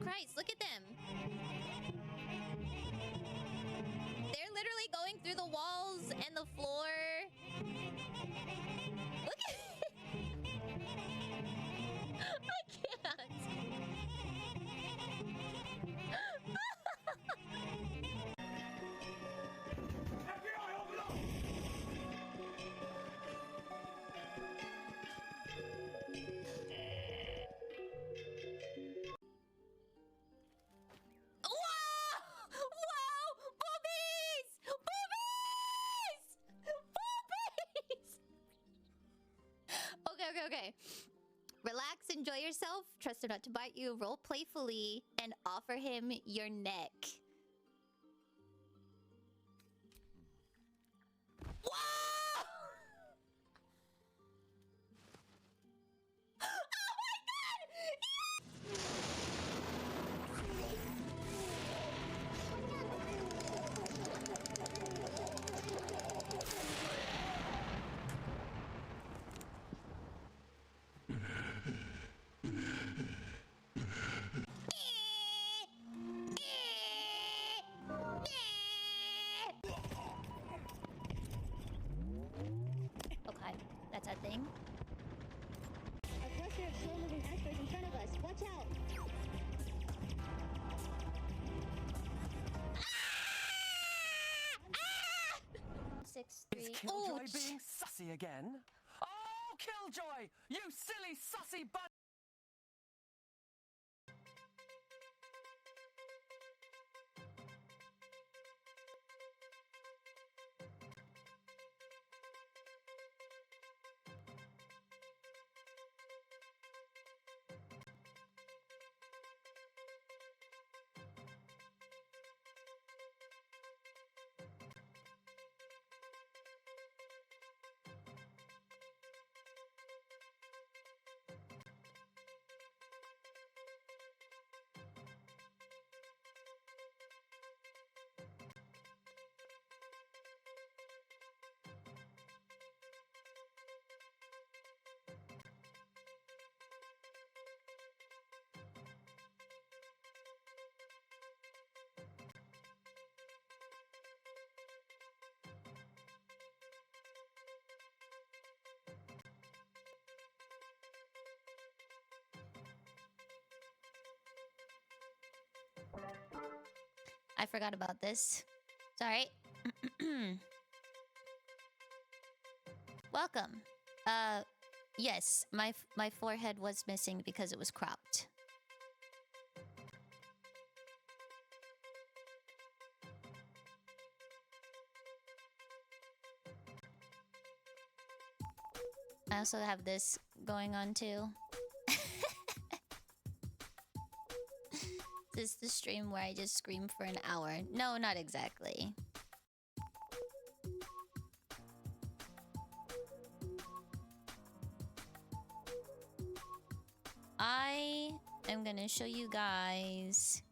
Christ, look at them. They're literally going through the walls and the floor. Look at I can't. Whoa! Boobies! Boobies! Boobies! Okay. Relax, enjoy yourself, trust him not to bite you, roll playfully, and offer him your neck. Whoa! Oh my god! Okay, that's a thing. A cluster of slow-moving asteroids in front of us. Watch out. 6, Is 3. Killjoy being sussy again? Oh, Killjoy! You silly sussy bud! I forgot about this. Sorry. Welcome. Yes, my forehead was missing because it was cropped. I also have this going on too. This is the stream where I just scream for an hour. No, not exactly. I am gonna show you guys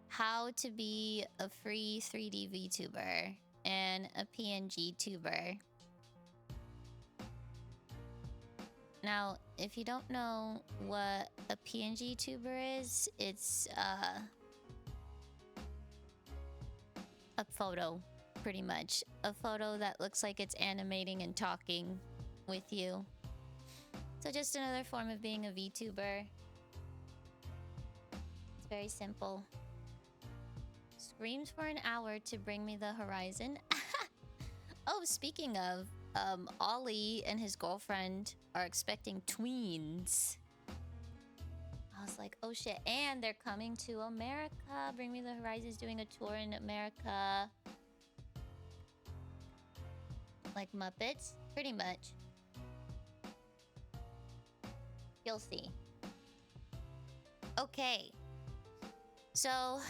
how to be a free 3D VTuber and a PNG tuber. Now, if you don't know what a PNG tuber is, it's a photo, pretty much. A photo that looks like it's animating and talking with you. So just another form of being a VTuber. It's very simple. Screams for an hour to bring me the horizon. Oh, speaking of, Ollie and his girlfriend are expecting tweens. I was like, oh shit. And they're coming to America. Bring Me the Horizon's doing a tour in America. Like Muppets, pretty much. You'll see. Okay. So,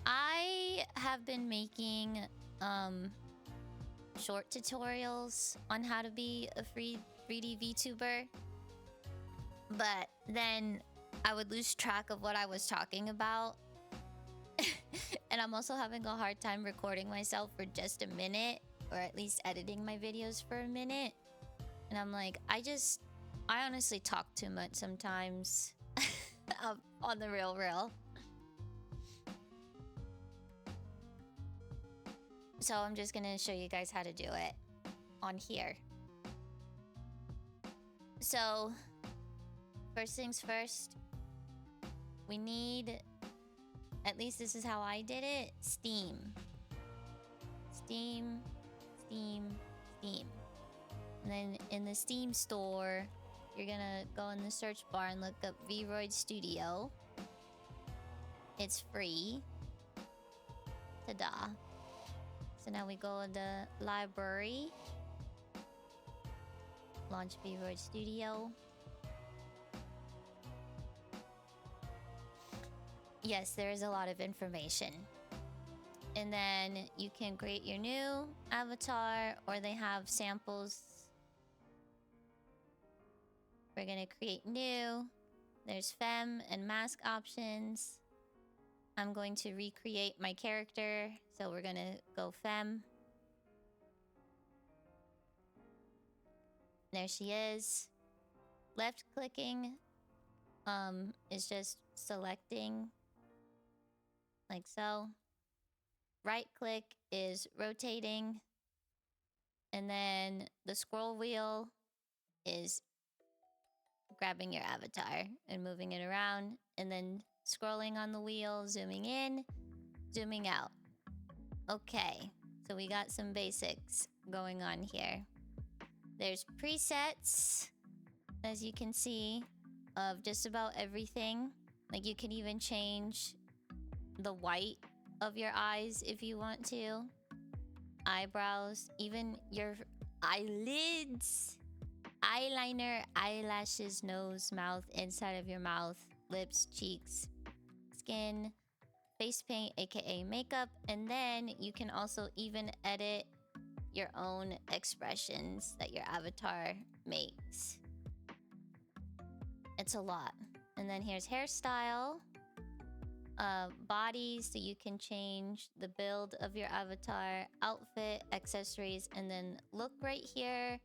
I have been making, short tutorials on how to be a free 3D VTuber. But then I would lose track of what I was talking about. And I'm also having a hard time recording myself for just a minute, or at least editing my videos for a minute. And I'm like, I honestly talk too much sometimes. on the real. So I'm just gonna show you guys how to do it on here. So first things first, we need, at least this is how I did it, Steam. Steam. And then in the Steam store, you're gonna go in the search bar and look up Vroid Studio. It's free. Ta-da. So now we go in the library. Launch Vroid Studio. Yes, there is a lot of information. And then you can create your new avatar, or they have samples. We're gonna create new. There's femme and mask options. I'm going to recreate my character, so we're gonna go femme. There she is. Left clicking is just selecting like so. Right click is rotating, and then the scroll wheel is grabbing your avatar and moving it around, and then scrolling on the wheel, zooming in, zooming out. Okay, so we got some basics going on here. There's presets, as you can see, of just about everything. Like you can even change the white of your eyes if you want to. Eyebrows, even your eyelids. Eyeliner, eyelashes, nose, mouth, inside of your mouth, lips, cheeks, skin, face paint, aka makeup, and then you can also even edit your own expressions that your avatar makes. It's a lot. And then here's hairstyle, body, so you can change the build of your avatar, outfit, accessories, and then look right here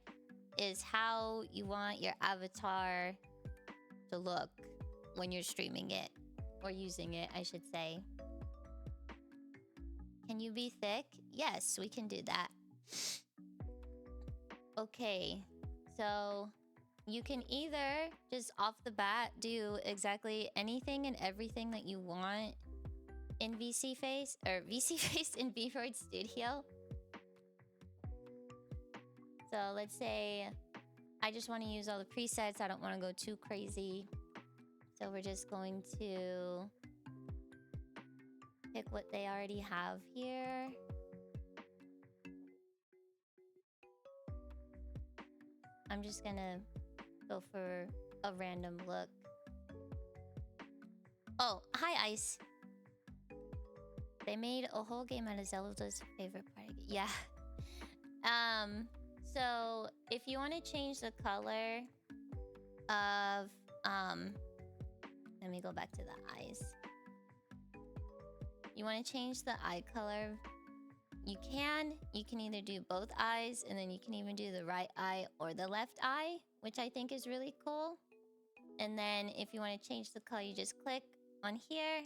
is how you want your avatar to look when you're streaming it, or using it, I should say. Can you be thick? Yes, we can do that. Okay, so you can either just off the bat do exactly anything and everything that you want in vseeface, or vseeface in Vroid Studio. So let's say I just want to use all the presets. I don't want to go too crazy. So we're just going to pick what they already have here. I'm just gonna go for a random look. Oh, hi Ice. They made a whole game out of Zelda's favorite part. Yeah. So if you want to change the color of let me go back to the eyes. You want to change the eye color, you can either do both eyes, and then you can even do the right eye or the left eye, which I think is really cool. And then if you want to change the color, you just click on here,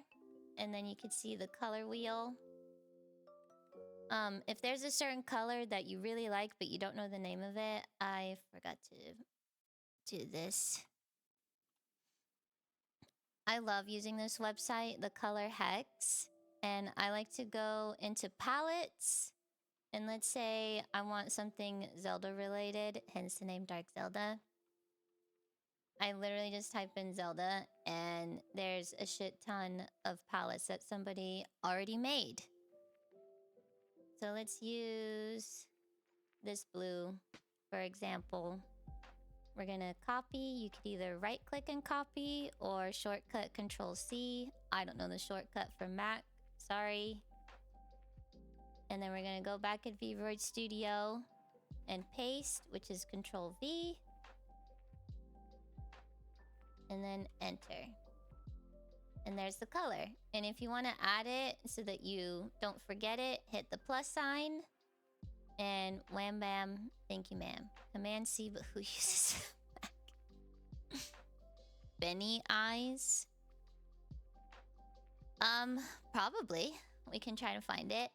and then you can see the color wheel. If there's a certain color that you really like but you don't know the name of it, I forgot to do this. I love using this website, the Color Hex, and I like to go into palettes, and let's say I want something Zelda related, hence the name Dark Zelda. I literally just type in Zelda, and there's a shit ton of palettes that somebody already made. So let's use this blue, for example. We're gonna copy. You could either right click and copy or shortcut Control C. I don't know the shortcut for Mac, sorry. And then we're gonna go back at Vroid Studio and paste, which is Control V. And then enter. And there's the color. And if you want to add it so that you don't forget it, hit the plus sign. And wham bam, thank you ma'am. Command C, but who uses Mac? Benny eyes. Probably. We can try to find it.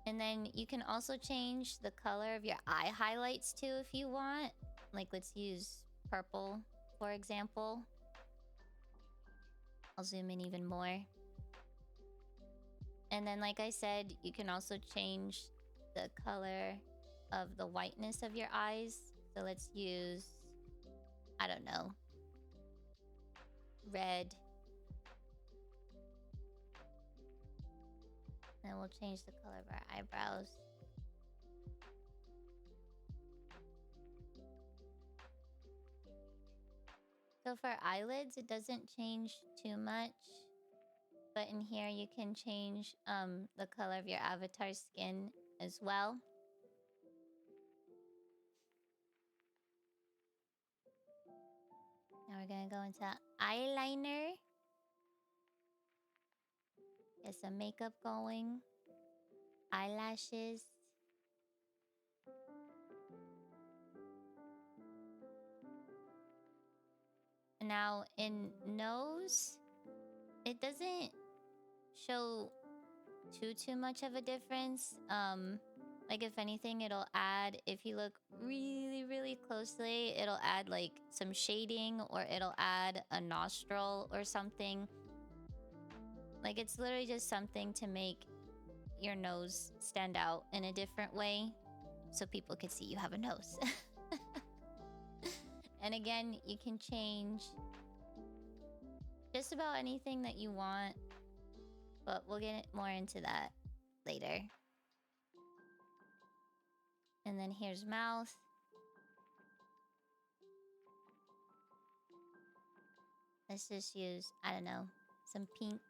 And then you can also change the color of your eye highlights too if you want. Like, let's use purple, for example. I'll zoom in even more. And then, like I said, you can also change the color of the whiteness of your eyes. So let's use, I don't know, red. And we'll change the color of our eyebrows. So for eyelids, it doesn't change too much. But in here, you can change the color of your avatar's skin as well. Now we're gonna go into eyeliner. Get some makeup going. Eyelashes. Now in nose, it doesn't show too much of a difference. Like if anything, it'll add, if you look really closely, it'll add like some shading, or it'll add a nostril or something. Like it's literally just something to make your nose stand out in a different way so people can see you have a nose. And again, you can change just about anything that you want, but we'll get more into that later. And then here's mouth. Let's just use, I don't know, some pink.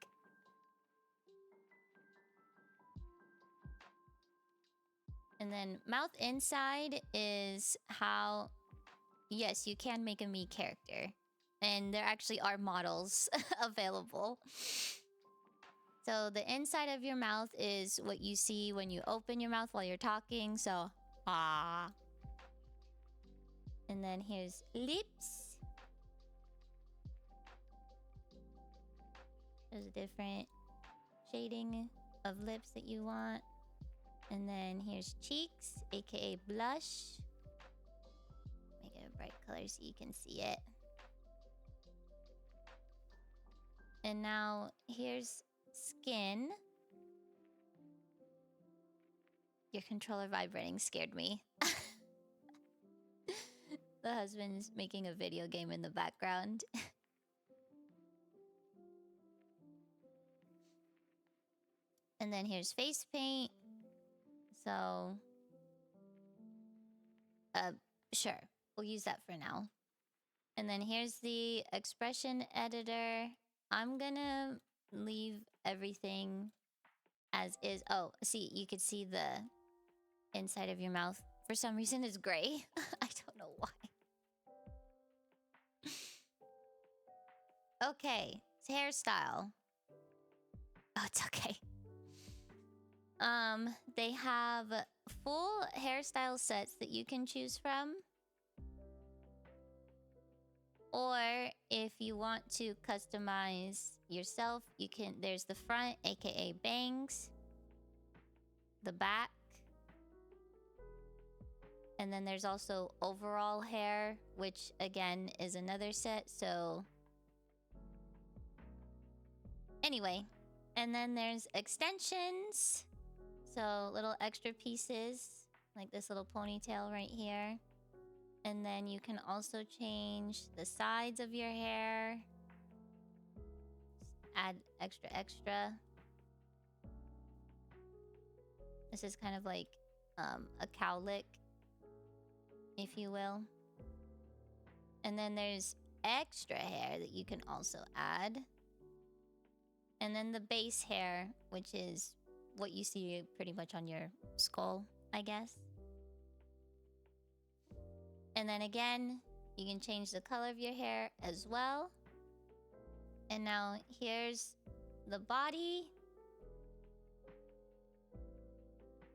And then mouth inside is how, yes, you can make a me character. And there actually are models available. So the inside of your mouth is what you see when you open your mouth while you're talking. So, ah. And then here's lips. There's a different shading of lips that you want. And then here's cheeks, aka blush. Make it a bright color so you can see it. And now here's skin. Your controller vibrating scared me. The husband's making a video game in the background. And then here's face paint. So, sure, we'll use that for now. And then here's the expression editor. I'm gonna leave everything as is. Oh, see, you could see the inside of your mouth. For some reason, it's gray. I don't know why. Okay, it's hairstyle. Oh, it's okay. They have full hairstyle sets that you can choose from. Or if you want to customize yourself, you can, there's the front, aka bangs, the back, and then there's also overall hair, which again is another set. So anyway, and then there's extensions. So little extra pieces, like this little ponytail right here. And then you can also change the sides of your hair. Add extra. This is kind of like a cowlick, if you will. And then there's extra hair that you can also add. And then the base hair, which is what you see pretty much on your skull, I guess. And then again, you can change the color of your hair as well. And now here's the body.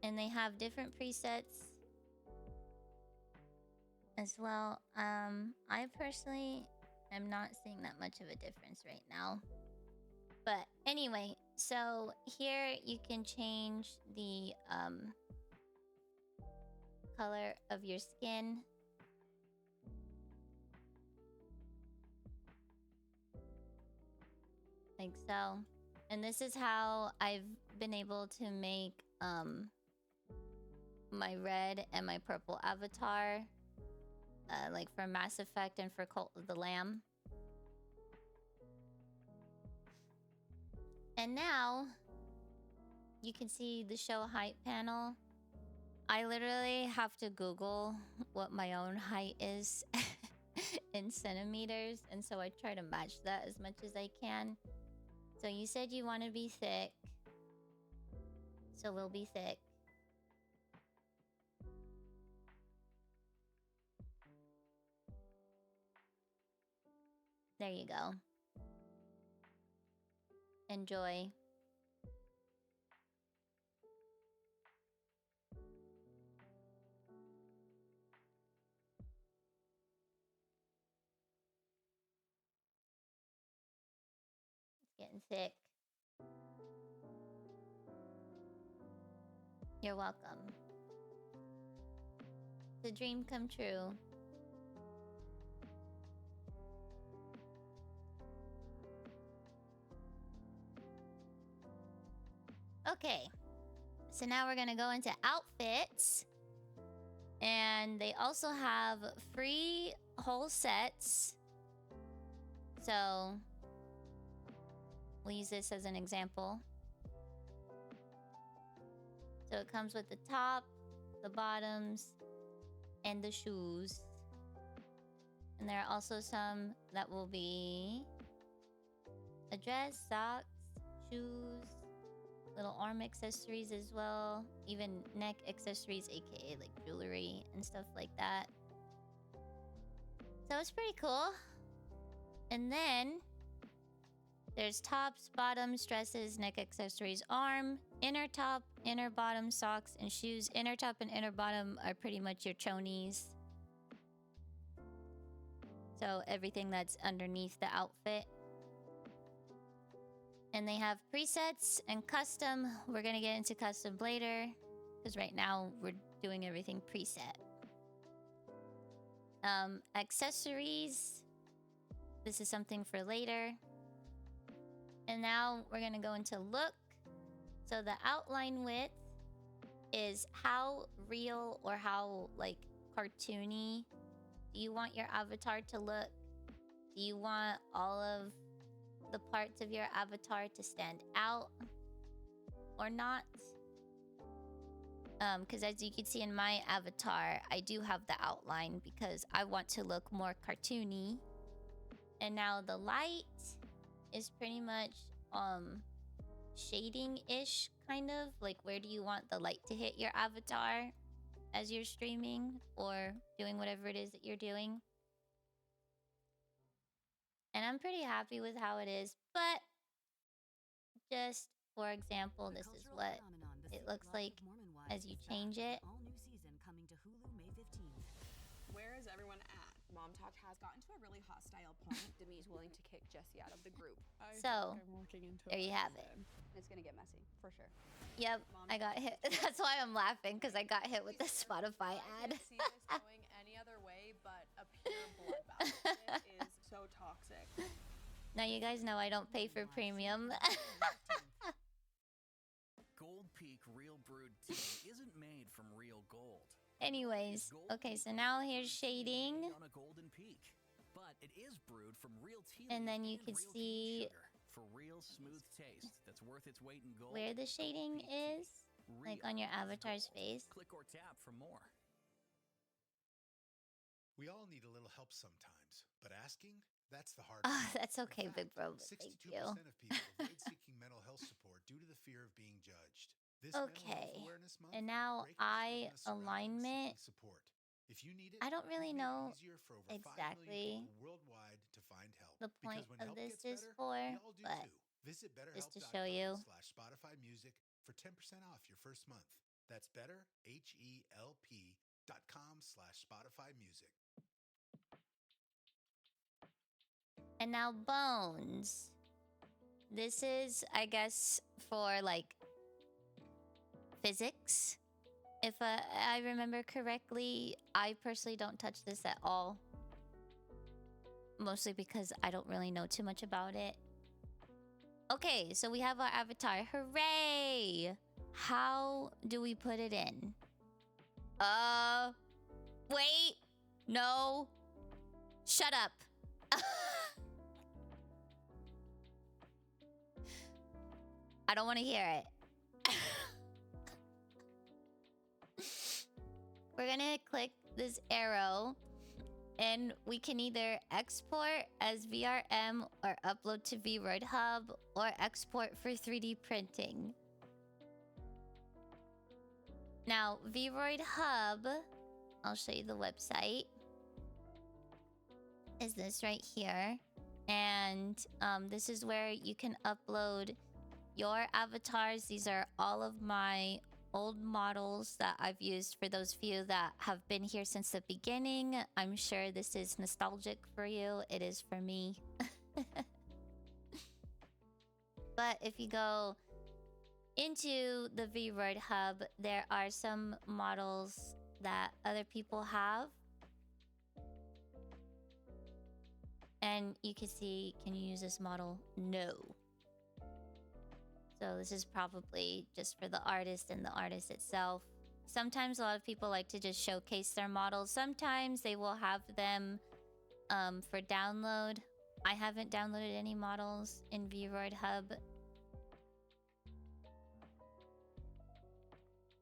And they have different presets as well. I personally I'm not seeing that much of a difference right now. But anyway, so here you can change the color of your skin. Like so. And this is how I've been able to make my red and my purple avatar. Like for Mass Effect and for Cult of the Lamb. And now you can see the show height panel. I literally have to Google what my own height is in centimeters, and so I try to match that as much as I can. So you said you want to be thick, so we'll be thick. There you go. Enjoy. It's getting thick. You're welcome. It's a dream come true. Okay, so now we're gonna go into outfits. And they also have free whole sets. So we'll use this as an example. So it comes with the top, the bottoms, and the shoes. And there are also some that will be a dress, socks, shoes, little arm accessories as well, even neck accessories, aka like jewelry and stuff like that. So it's pretty cool. And then there's tops, bottoms, dresses, neck accessories, arm, inner top, inner bottom, socks, and shoes. Inner top and inner bottom are pretty much your chonies. So everything that's underneath the outfit. And they have presets and custom. We're gonna get into custom later, because right now we're doing everything preset. Accessories. This is something for later. And now we're gonna go into look. So the outline width is how real or how like cartoony do you want your avatar to look? Do you want all of the parts of your avatar to stand out or not? Because as you can see in my avatar, I do have the outline because I want to look more cartoony. And now the light is pretty much shading-ish, kind of. Like, where do you want the light to hit your avatar as you're streaming or doing whatever it is that you're doing? And I'm pretty happy with how it is, but just for example, this is what it looks like as you change it. All new season coming to Hulu May 15th. Where is everyone at? Mom Talk has gotten to a really hostile point. Demi's willing to kick Jesse out of the group. So, there you have it. It's gonna get messy, for sure. Yep, I got hit. That's why I'm laughing, because I got hit with the Spotify ad. I can't see this going any other way but a pure bloodbath. It is so toxic. Now you guys know I don't pay for premium. Gold Peak Real Brewed Tea isn't made from real gold. Anyways, okay, so now here's shading. On a golden peak, but it is brewed from real tea. And then you can see for real smooth taste that's worth its weight in gold. where the shading is, like on your avatar's face. Click or tap for more. We all need a little help sometimes, but asking, that's the hard Oh, part. that's okay, big bro. Thank 62% you. of people avoid seeking mental health support due to the fear of being judged. This Okay, and now eye alignment. support. If you need it, I don't really know for over 5 million exactly people worldwide to find help. the point Because when of help this gets is better, for, we all do but too. Visit just to show you. betterhelp.com/Spotify Music for 10% off your first month. That's betterhelp.com/Spotify Music. And now bones. This is, I guess, for like physics. If I remember correctly, I personally don't touch this at all. Mostly because I don't really know too much about it. Okay, so we have our avatar. Hooray! How do we put it in? Wait. No. Shut up. I don't want to hear it. We're gonna click this arrow and we can either export as VRM or upload to VRoid Hub or export for 3D printing. Now, VRoid Hub, I'll show you the website, is this right here. And this is where you can upload your avatars. These are all of my old models that I've used for those few that have been here since the beginning. I'm sure this is nostalgic for you. It is for me. But if you go into the VRoid Hub, there are some models that other people have. And you can see, can you use this model? No. So this is probably just for the artist and the artist itself. Sometimes a lot of people like to just showcase their models. Sometimes they will have them for download. I haven't downloaded any models in VRoid Hub.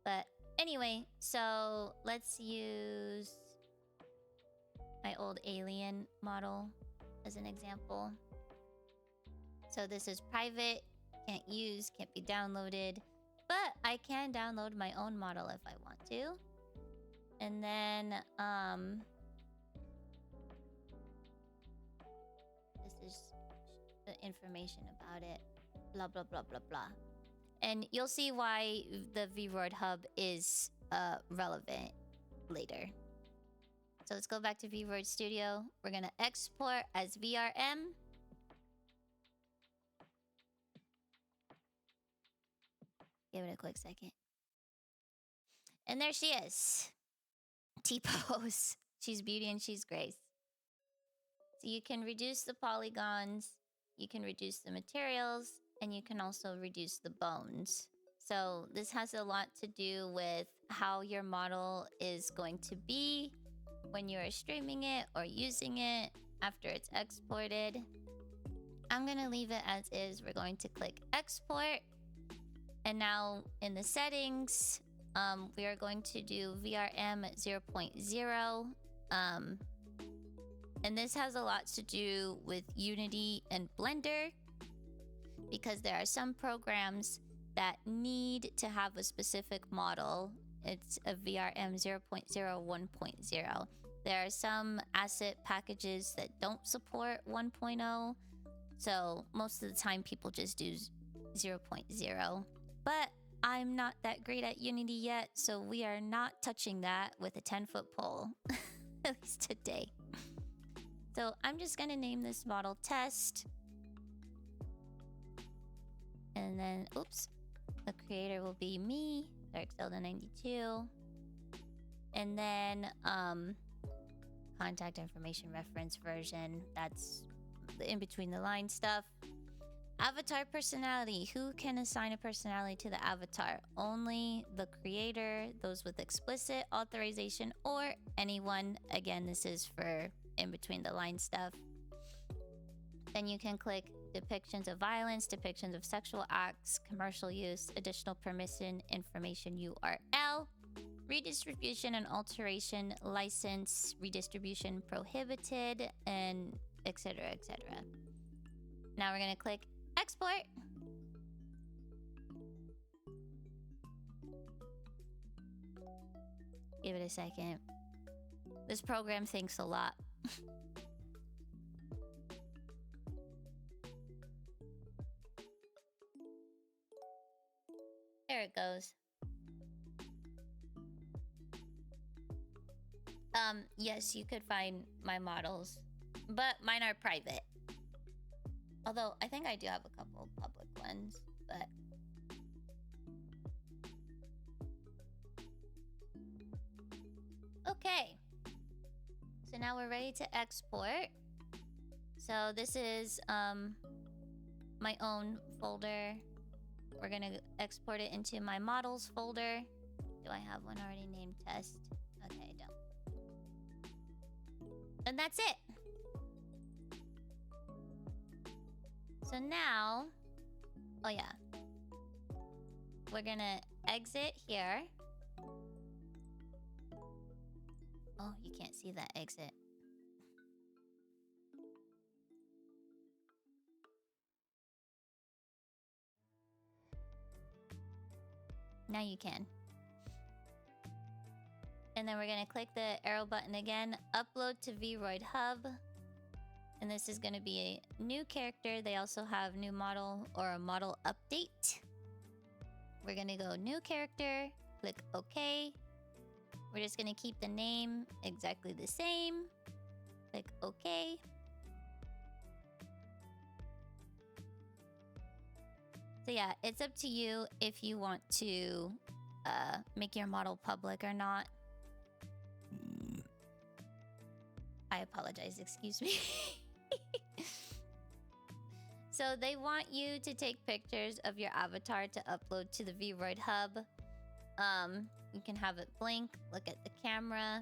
But anyway, so let's use my old alien model as an example. So this is private. Can't use, can't be downloaded, but I can download my own model if I want to. And then this is the information about it, blah blah blah blah blah. And you'll see why the VRoid Hub is relevant later. So let's go back to VRoid Studio. We're gonna export as VRM. Give it a quick second. And there she is. T-pose. She's beauty and she's grace. So you can reduce the polygons, you can reduce the materials, and you can also reduce the bones. So this has a lot to do with how your model is going to be when you're streaming it or using it after it's exported. I'm gonna leave it as is. We're going to click export. And now in the settings, we are going to do VRM 0.0. And this has a lot to do with Unity and Blender, because there are some programs that need to have a specific model. It's a VRM 0.0 1.0. There are some asset packages that don't support 1.0. So most of the time people just do 0.0. But I'm not that great at Unity yet, so we are not touching that with a 10-foot pole, at least today. So I'm just gonna name this model test. And then, oops, the creator will be me, Dark Zelda 92. And then, contact information reference version, that's the in between the line stuff. Avatar personality. Who can assign a personality to the avatar? Only the creator, those with explicit authorization, or anyone. Again, this is for in between the line stuff. Then you can click depictions of violence, depictions of sexual acts, commercial use, additional permission, information URL, redistribution and alteration, license, redistribution prohibited, and etc. etc. Now we're gonna click export. Give it a second. This program thinks a lot. There it goes. Yes, you could find my models, but mine are private. Although, I think I do have a couple public ones, but... Okay. So now we're ready to export. So this is my own folder. We're gonna export it into my models folder. Do I have one already named test? Okay, I don't. And that's it. So now, oh yeah, we're gonna exit here. Oh, you can't see that exit. Now you can. And then we're gonna click the arrow button again, upload to Vroid Hub. And this is gonna be a new character. They also have new model or a model update. We're gonna go new character, click OK. We're just gonna keep the name exactly the same. Click OK. So yeah, it's up to you if you want to make your model public or not. I apologize, excuse me. So they want you to take pictures of your avatar to upload to the Vroid Hub. You can have it blink, look at the camera.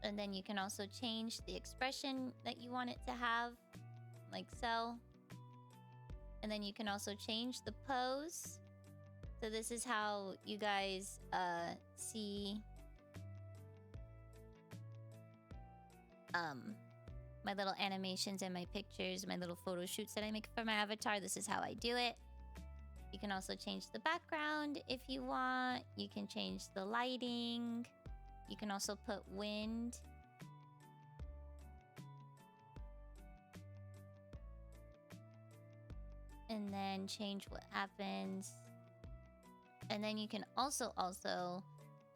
And then you can also change the expression that you want it to have, like so. And then you can also change the pose. So this is how you guys see my little animations and my pictures, my little photo shoots that I make for my avatar. This is how I do it. You can also change the background if you want. You can change the lighting. You can also put wind. And then change what happens. And then you can also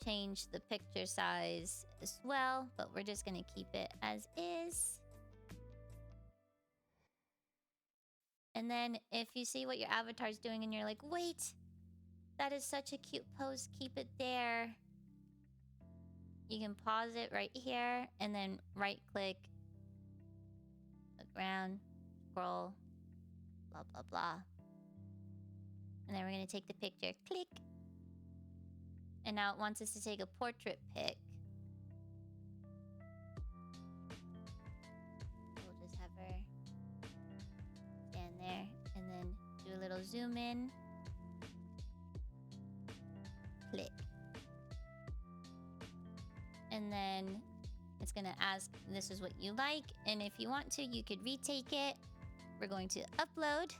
change the picture size as well, but we're just gonna keep it as is. And then if you see what your avatar's doing and you're like, wait, that is such a cute pose, keep it there. You can pause it right here and then right click, look around, scroll, blah, blah, blah. And then we're gonna take the picture, click. And now it wants us to take a portrait pic. We'll just have her stand there and then do a little zoom in. Click. And then it's gonna ask, this is what you like. And if you want to, you could retake it. We're going to upload.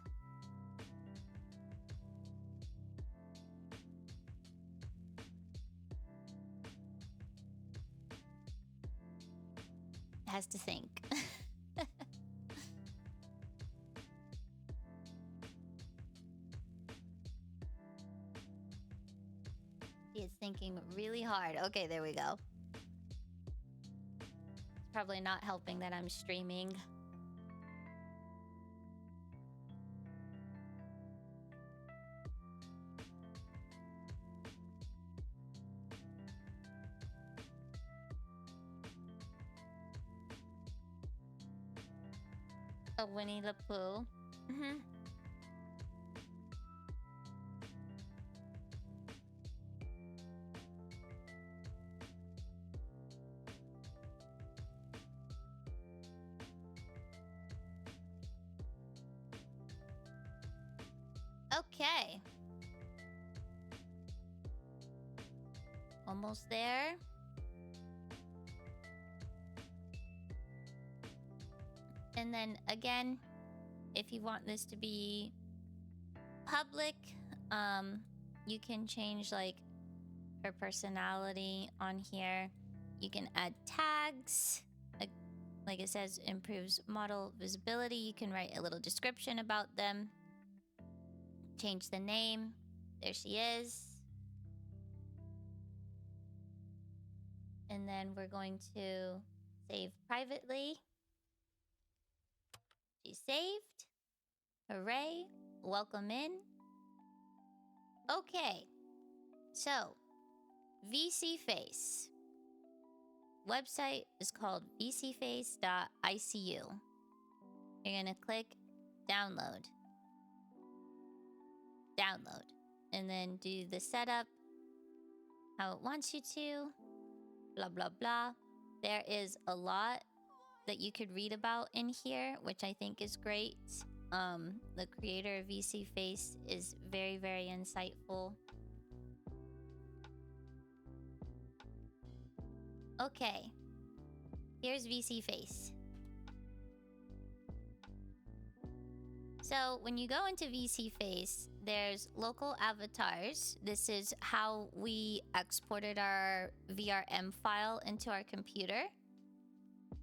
Has to think. It's thinking really hard. Okay, there we go. It's probably not helping that I'm streaming. A Winnie the Pooh. Okay. Almost there. And then again, if you want this to be public, you can change like her personality on here. You can add tags. Like it says, improves model visibility. You can write a little description about them. Change the name. There she is. And then we're going to save privately. She's saved. Hooray. Welcome in. Okay. So, vseeface. Website is called vseeface.icu. You're gonna click download. Download. And then do the setup how it wants you to. Blah, blah, blah. There is a lot that you could read about in here, which I think is great. The creator of vseeface is very, very insightful. Okay. Here's vseeface. So when you go into vseeface, there's local avatars. This is how we exported our VRM file into our computer.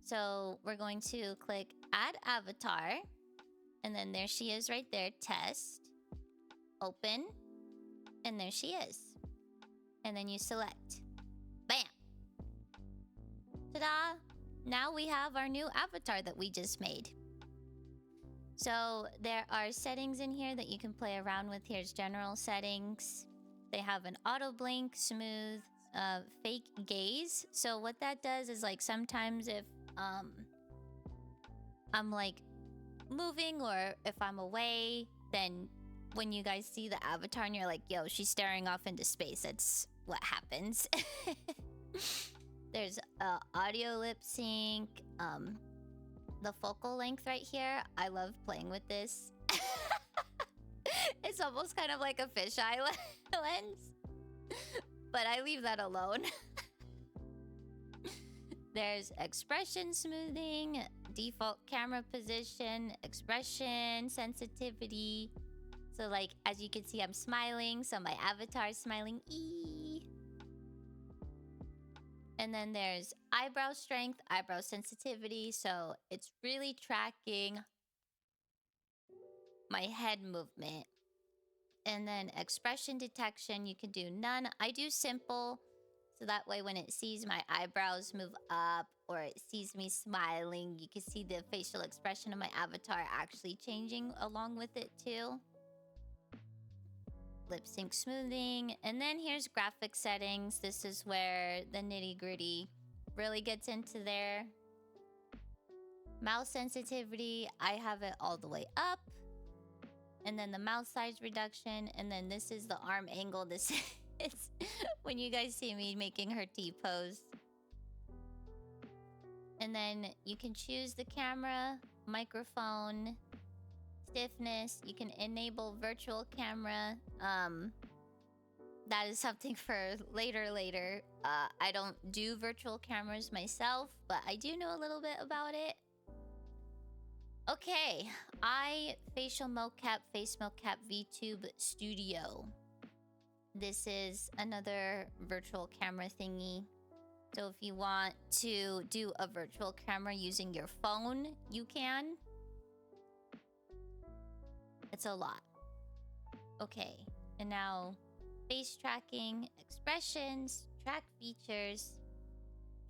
So we're going to click add avatar. And then there she is right there. Test. Open. And there she is. And then you select. Bam. Ta-da! Now we have our new avatar that we just made. So there are settings in here that you can play around with. Here's general settings. They have an auto blink, smooth, fake gaze. So what that does is like sometimes if I'm like moving or if I'm away, then when you guys see the avatar and you're like, yo, she's staring off into space, that's what happens. There's audio lip sync, the focal length right here. I love playing with this. It's almost kind of like a fisheye lens, but I leave that alone. There's expression smoothing, default camera position, expression sensitivity. So like, as you can see, I'm smiling, so my avatar is smiling. And then there's eyebrow strength, eyebrow sensitivity. So it's really tracking my head movement. And then expression detection, you can do none. I do simple, so that way when it sees my eyebrows move up or it sees me smiling, you can see the facial expression of my avatar actually changing along with it too. Lip sync smoothing. And then here's graphic settings. This is where the nitty-gritty really gets into there. Mouse sensitivity, I have it all the way up. And then the mouse size reduction. And then this is the arm angle. This is when you guys see me making her T-pose. And then you can choose the camera, microphone, stiffness. You can enable virtual camera. That is something for later. I don't do virtual cameras myself, but I do know a little bit about it. Okay, facial mocap, face mocap VTube Studio. This is another virtual camera thingy. So if you want to do a virtual camera using your phone, you can. It's a lot. Okay, and now face tracking, expressions, track features,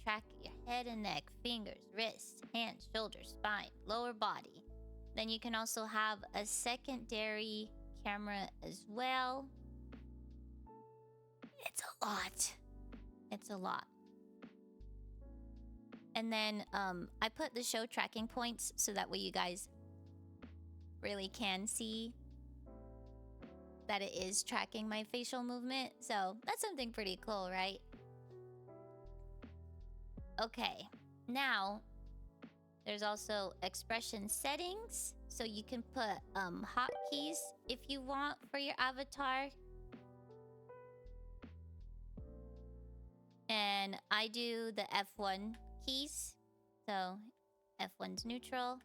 track your head and neck, fingers, wrists, hands, shoulders, spine, lower body. Then you can also have a secondary camera as well. It's a lot. It's a lot. And then I put the show tracking points so that way you guys really can see that it is tracking my facial movement. So that's something pretty cool, right? Okay, now there's also expression settings. So you can put hotkeys if you want for your avatar. And I do the F1 keys. So F1's neutral.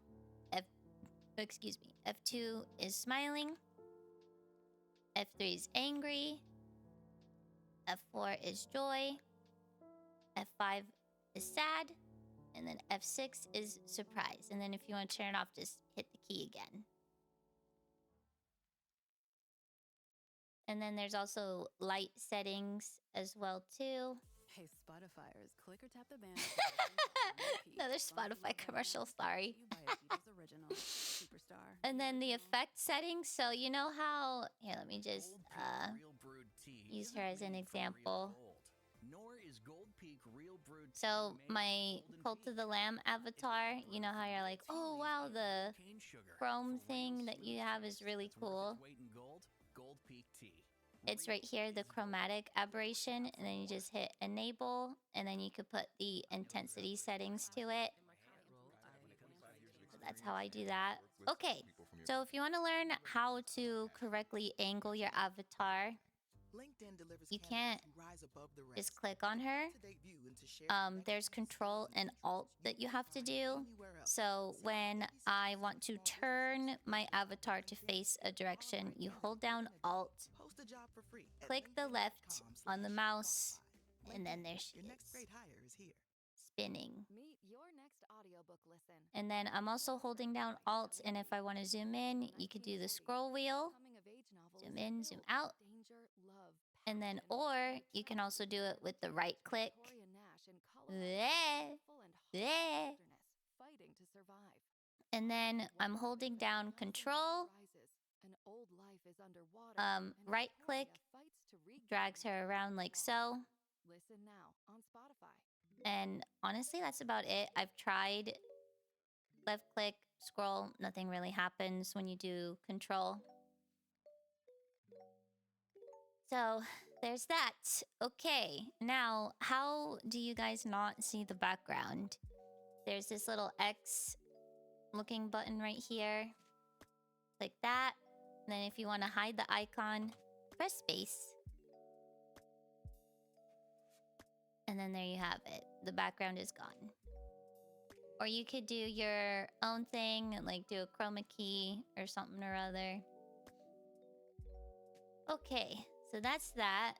F2 is smiling. F3 is angry. F4 is joy. F5 is sad. And then F6 is surprise. And then if you want to turn it off, just hit the key again. And then there's also light settings as well too. Hey, Spotifyers, click or tap the band. Another Spotify commercial, sorry. Original Superstar. And then the effect settings. So you know how... Here, let me just use her as an example. Nor is Gold Peak Real Brewed So my Cult of the Lamb avatar, you know how you're like, oh wow, the chrome thing that you have is really cool. Gold Peak Tea. It's right here, the chromatic aberration, and then you just hit enable, and then you could put the intensity settings to it. So that's how I do that. Okay, so if you want to learn how to correctly angle your avatar, you can't just click on her. There's Control and Alt that you have to do. So when I want to turn my avatar to face a direction, you hold down Alt, click the left on the mouse, and then there she is, spinning. Meet your next audiobook listen. And then I'm also holding down Alt, and if I want to zoom in, you could do the scroll wheel, zoom in, zoom out, and then, or you can also do it with the right click. And then I'm holding down Control, right click, drags her around like so. Listen now on Spotify. And honestly, that's about it. I've tried left click, scroll, nothing really happens when you do Control. So there's that. Okay, now how do you guys not see the background? There's this little X looking button right here. Click that. And then if you want to hide the icon, press space. And then there you have it. The background is gone. Or you could do your own thing, like do a chroma key or something or other. Okay, so that's that.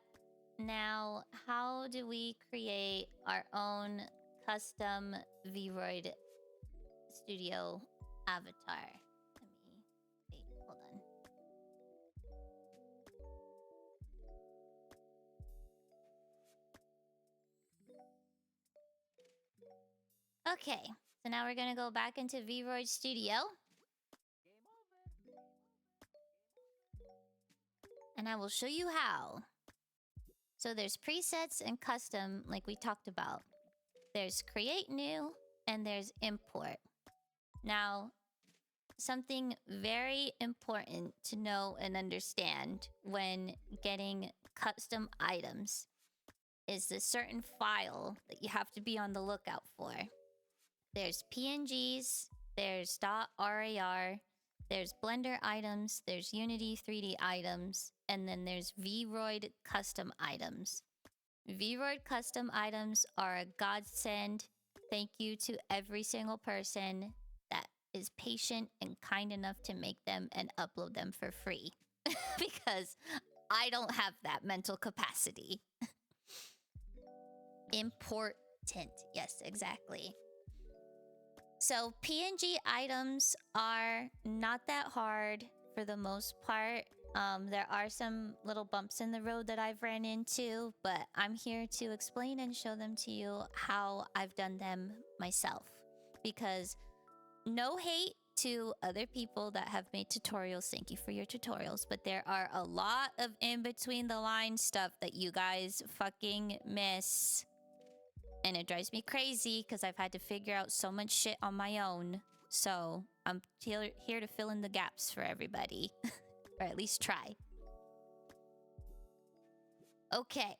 Now, how do we create our own custom Vroid Studio avatar? Wait, hold on. Okay, so now we're gonna go back into Vroid Studio. And I will show you how. So there's presets and custom, like we talked about. There's create new, and there's import. Now, something very important to know and understand when getting custom items is a certain file that you have to be on the lookout for. There's PNGs, there's .rar, there's Blender items, there's Unity 3D items, and then there's Vroid custom items. Vroid custom items are a godsend. Thank you to every single person that is patient and kind enough to make them and upload them for free. Because I don't have that mental capacity. Important. Yes, exactly. So PNG items are not that hard for the most part. There are some little bumps in the road that I've ran into, but I'm here to explain and show them to you how I've done them myself. Because no hate to other people that have made tutorials. Thank you for your tutorials. But there are a lot of in-between-the-line stuff that you guys fucking miss. And it drives me crazy because I've had to figure out so much shit on my own. So I'm here to fill in the gaps for everybody. Or at least try. Okay.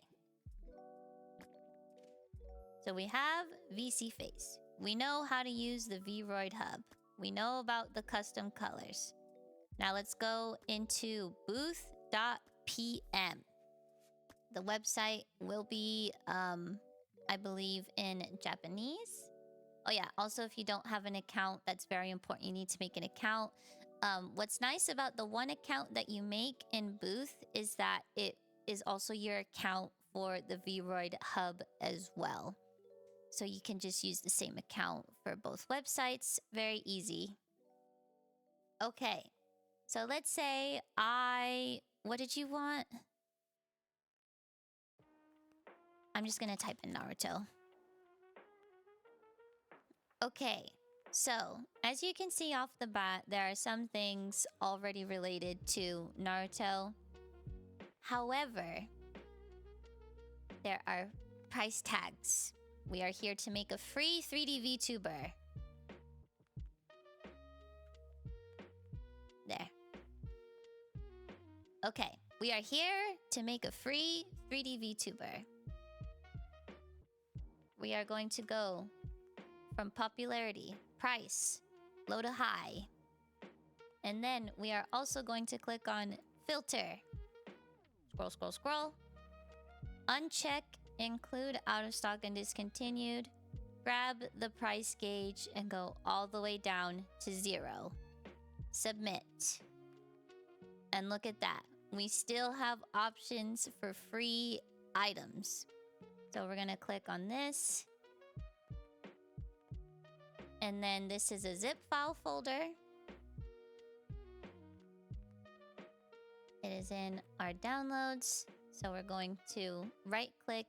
So we have vseeface. We know how to use the Vroid hub. We know about the custom colors. Now let's go into booth.pm. The website will be, I believe, in Japanese. Oh yeah, also if you don't have an account, that's very important. You need to make an account. What's nice about the one account that you make in Booth is that it is also your account for the Vroid hub as well. So you can just use the same account for both websites. Very easy. Okay, so let's say what did you want? I'm just gonna type in Naruto. Okay, so as you can see off the bat, there are some things already related to Naruto. However, there are price tags. We are here to make a free 3D VTuber. There. Okay, we are here to make a free 3D VTuber. We are going to go from popularity, price, low to high. And then we are also going to click on filter. Scroll, scroll, scroll. Uncheck, include out of stock and discontinued. Grab the price gauge and go all the way down to 0. Submit. And look at that. We still have options for free items. So we're gonna click on this. And then this is a zip file folder. It is in our downloads. So we're going to right click,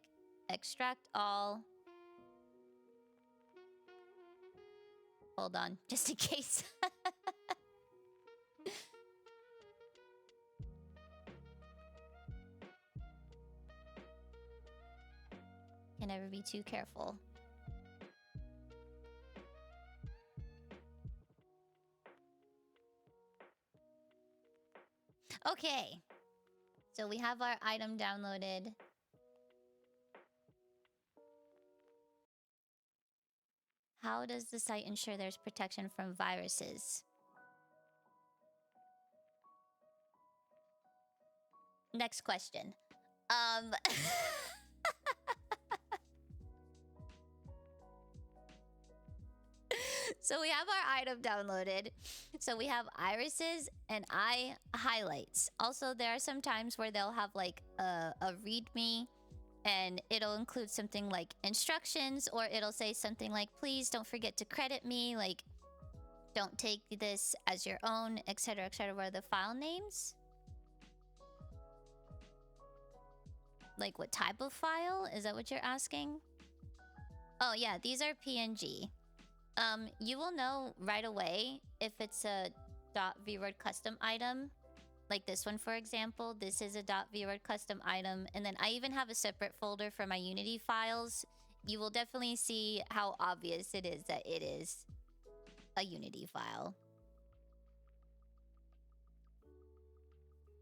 extract all. Hold on, just in case. Can never be too careful. Okay. So we have our item downloaded. How does the site ensure there's protection from viruses? Next question. So we have our item downloaded. So we have irises and eye highlights. Also, there are some times where they'll have like a readme and it'll include something like instructions, or it'll say something like, please don't forget to credit me, like don't take this as your own, etc., etc. What are the file names? Like what type of file? Is that what you're asking? Oh yeah, these are PNG. You will know right away if it's a .vword custom item. Like this one, for example. This is a .vword custom item. And then I even have a separate folder for my Unity files. You will definitely see how obvious it is that it is a Unity file.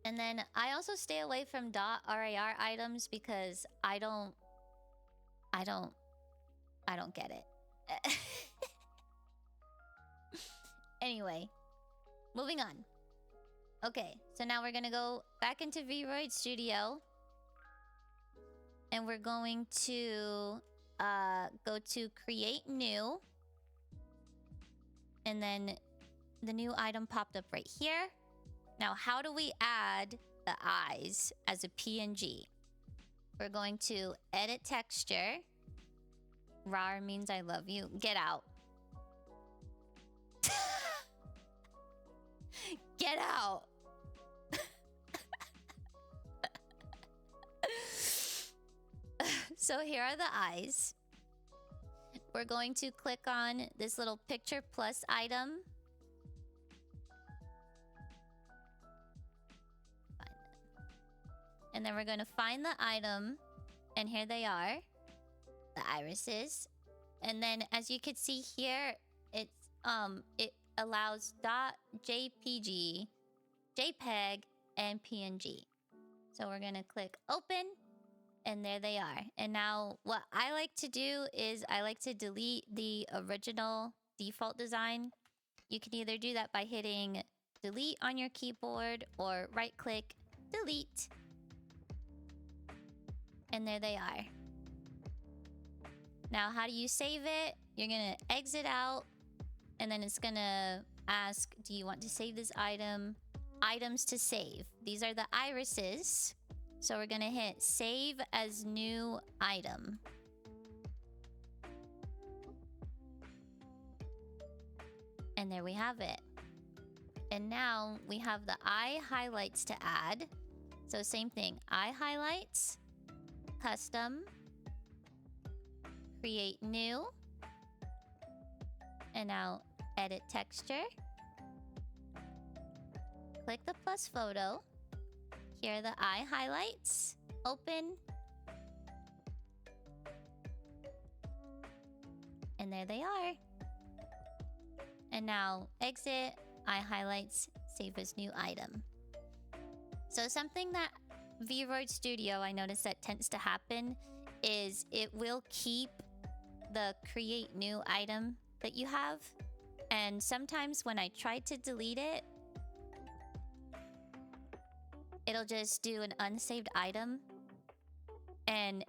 And then I also stay away from .rar items because I don't get it. Anyway, moving on. Okay, so now we're gonna go back into VRoid Studio. And we're going to go to Create New. And then the new item popped up right here. Now, how do we add the eyes as a PNG? We're going to Edit Texture. Rar means I love you. Get out. Get out. So here are the eyes. We're going to click on this little picture plus item. And then we're going to find the item. And here they are. The irises. And then as you can see here, it's it allows .jpg, JPEG, and PNG. So we're gonna click open, and there they are. And now what I like to do is I like to delete the original default design. You can either do that by hitting delete on your keyboard or right click, delete. And there they are. Now, how do you save it? You're gonna exit out, and then it's gonna ask, do you want to save this item? Items to save. These are the irises. So we're gonna hit save as new item. And there we have it. And now we have the eye highlights to add. So same thing, eye highlights, custom, create new. And now edit texture. Click the plus photo. Here are the eye highlights. Open. And there they are. And now exit, eye highlights, save as new item. So something that VRoid Studio, I noticed that tends to happen is it will keep the create new item that you have. And sometimes when I try to delete it, it'll just do an unsaved item. And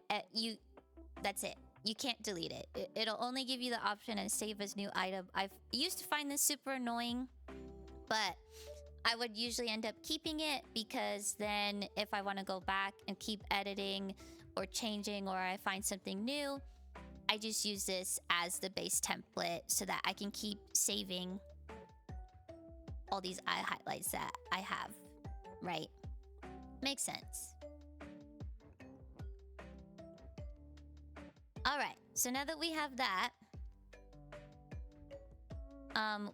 that's it. You can't delete it. It'll only give you the option and save as new item. I've used to find this super annoying, but I would usually end up keeping it because then if I want to go back and keep editing or changing or I find something new, I just use this as the base template so that I can keep saving all these eye highlights that I have, right? Makes sense. All right, so now that we have that,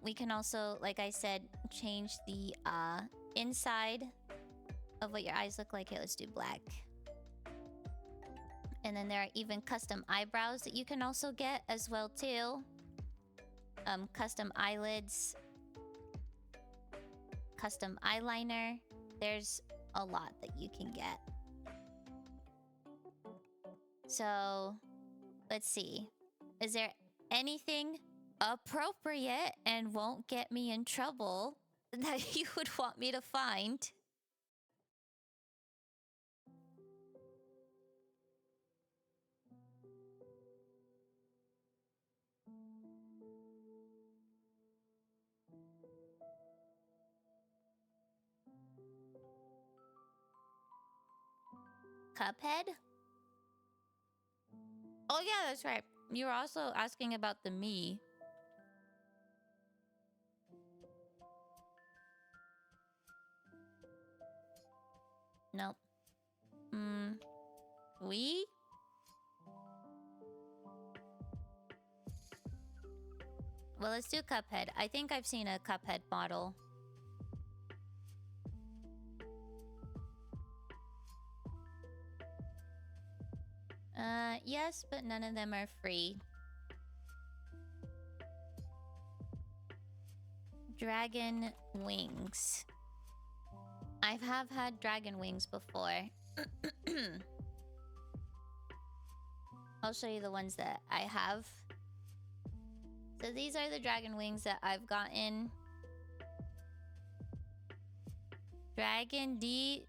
we can also, like I said, change the inside of what your eyes look like. Here, let's do black. And then there are even custom eyebrows that you can also get as well too. Custom eyelids, custom eyeliner. There's a lot that you can get. So let's see. Is there anything appropriate and won't get me in trouble that you would want me to find? Cuphead? Oh yeah, that's right. You were also asking about the me. Nope. We? Well, let's do Cuphead. I think I've seen a Cuphead model. Yes, but none of them are free. Dragon wings. I have had dragon wings before. I'll show you the ones that I have. So these are the dragon wings that I've gotten. Dragon D.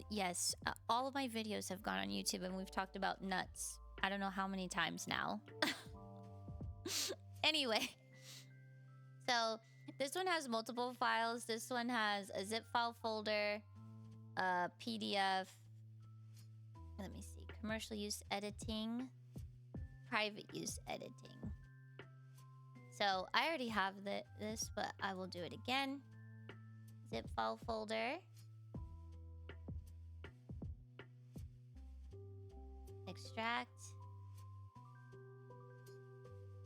Yes, all of my videos have gone on YouTube and we've talked about nuts. I don't know how many times now. Anyway. So this one has multiple files. This one has a zip file folder, a PDF. Let me see. Commercial use editing. Private use editing. So I already have this, but I will do it again. Zip file folder. Extract.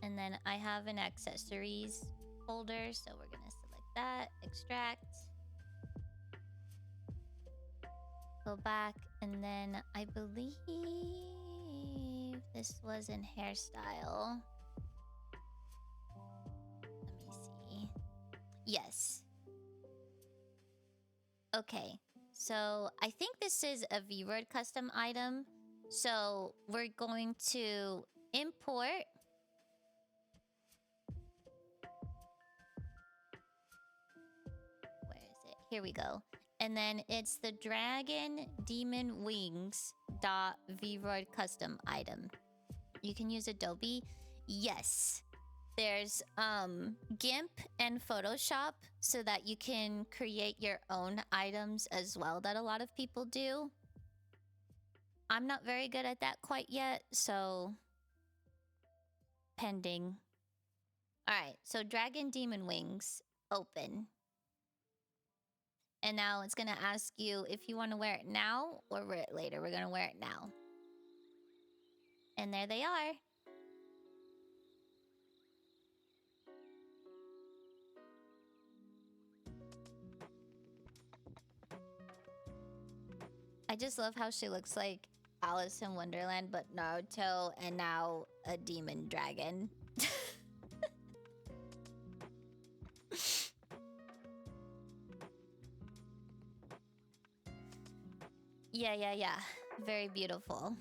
And then I have an accessories folder, so we're gonna select that. Extract. Go back, and then I believe this was in hairstyle. Let me see. Yes. Okay, so I think this is a VRoid custom item. So we're going to import. Where is it? Here we go. And then it's the Dragon Demon Wings .vroid custom item. You can use Adobe. Yes. There's GIMP and Photoshop so that you can create your own items as well that a lot of people do. I'm not very good at that quite yet, so pending. All right, so Dragon Demon Wings, open. And now it's gonna ask you if you want to wear it now or wear it later. We're gonna wear it now. And there they are. I just love how she looks like Alice in Wonderland, but Naruto and now a demon dragon. Yeah. Very beautiful.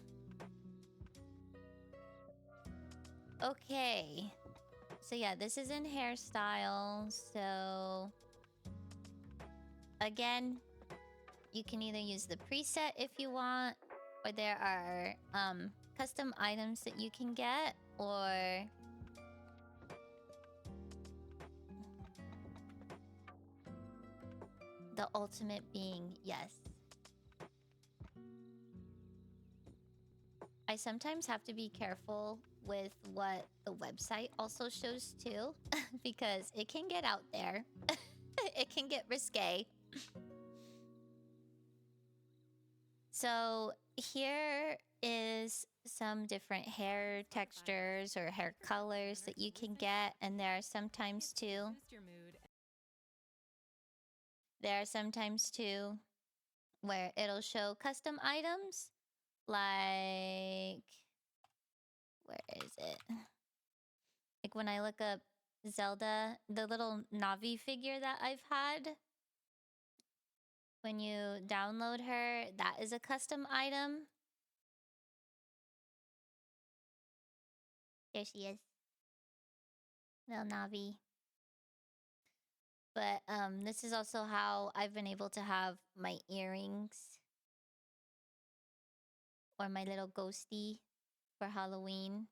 Okay. So yeah, this is in hairstyle. So again, you can either use the preset if you want, or there are custom items that you can get, or the ultimate being yes. I sometimes have to be careful with what the website also shows too, because it can get out there. It can get risque. So here is some different hair textures or hair colors that you can get, and there are sometimes too where it'll show custom items, like, where is it? Like when I look up Zelda, the little Navi figure that I've had, when you download her, that is a custom item. There she is. Little Navi. But this is also how I've been able to have my earrings or my little ghosty for Halloween.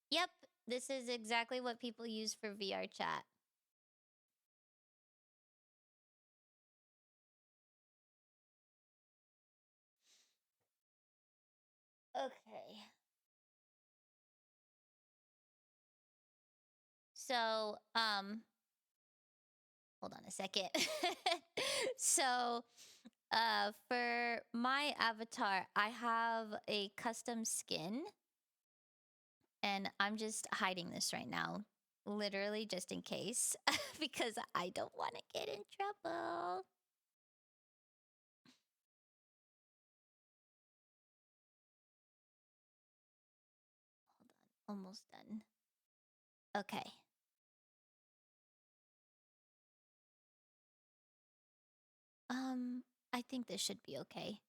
Yep, this is exactly what people use for VR chat. Okay. So, hold on a second. So, for my avatar, I have a custom skin. And I'm just hiding this right now. Literally just in case. Because I don't want to get in trouble. Hold on. Almost done. Okay. I think this should be okay.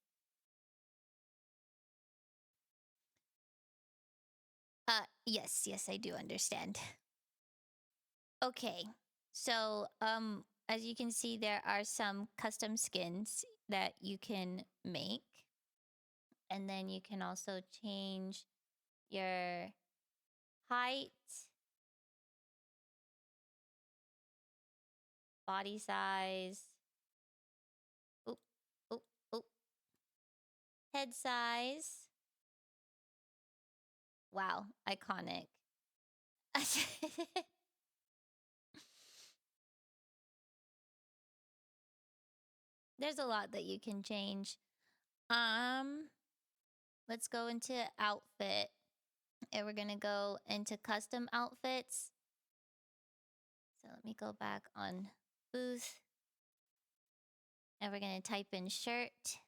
Yes, I do understand. Okay. So, as you can see, there are some custom skins that you can make. And then you can also change your height, body size, head size. Wow, iconic. There's a lot that you can change. Let's go into outfit. And we're gonna go into custom outfits. So let me go back on booth. And we're gonna type in shirt.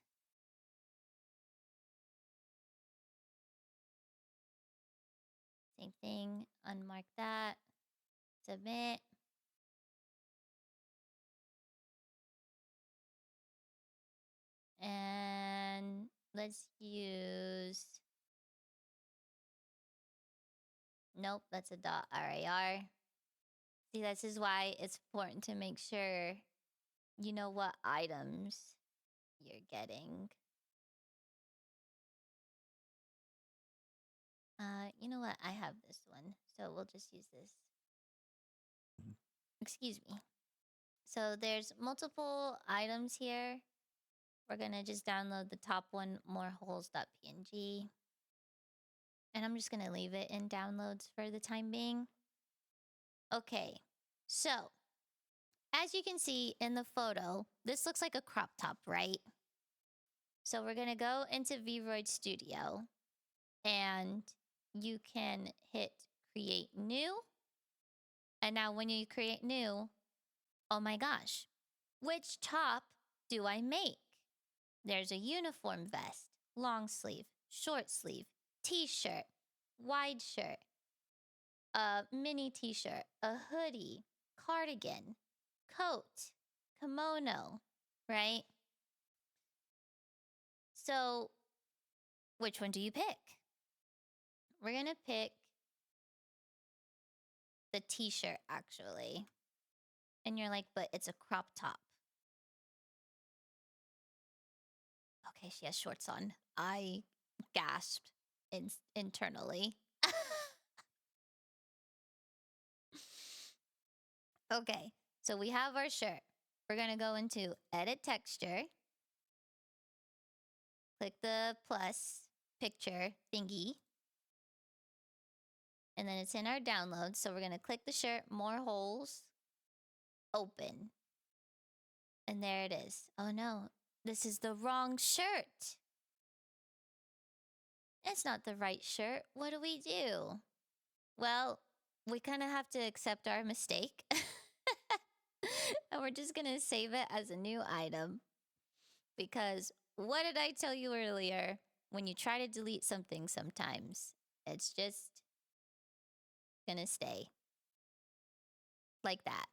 Same thing, unmark that. Submit. And let's use... Nope, that's a .rar. See, this is why it's important to make sure you know what items you're getting. You know what? I have this one, so we'll just use this. Excuse me. So there's multiple items here. We're gonna just download the top one, moreholes.png. And I'm just gonna leave it in downloads for the time being. Okay, so as you can see in the photo, this looks like a crop top, right? So we're gonna go into VRoid Studio, and you can hit create new. And now when you create new, oh my gosh, which top do I make? There's a uniform vest, long sleeve, short sleeve, t-shirt, wide shirt, a mini t-shirt, a hoodie, cardigan, coat, kimono, right? So which one do you pick? We're gonna pick the t-shirt, actually. And you're like, but it's a crop top. Okay, she has shorts on. I gasped internally. Okay, so we have our shirt. We're gonna go into edit texture. Click the plus picture thingy. And then it's in our downloads. So we're gonna click the shirt, more holes, open. And there it is. Oh no, this is the wrong shirt. It's not the right shirt. What do we do? Well, we kind of have to accept our mistake. And we're just gonna save it as a new item. Because what did I tell you earlier? When you try to delete something sometimes, it's just gonna stay. Like that.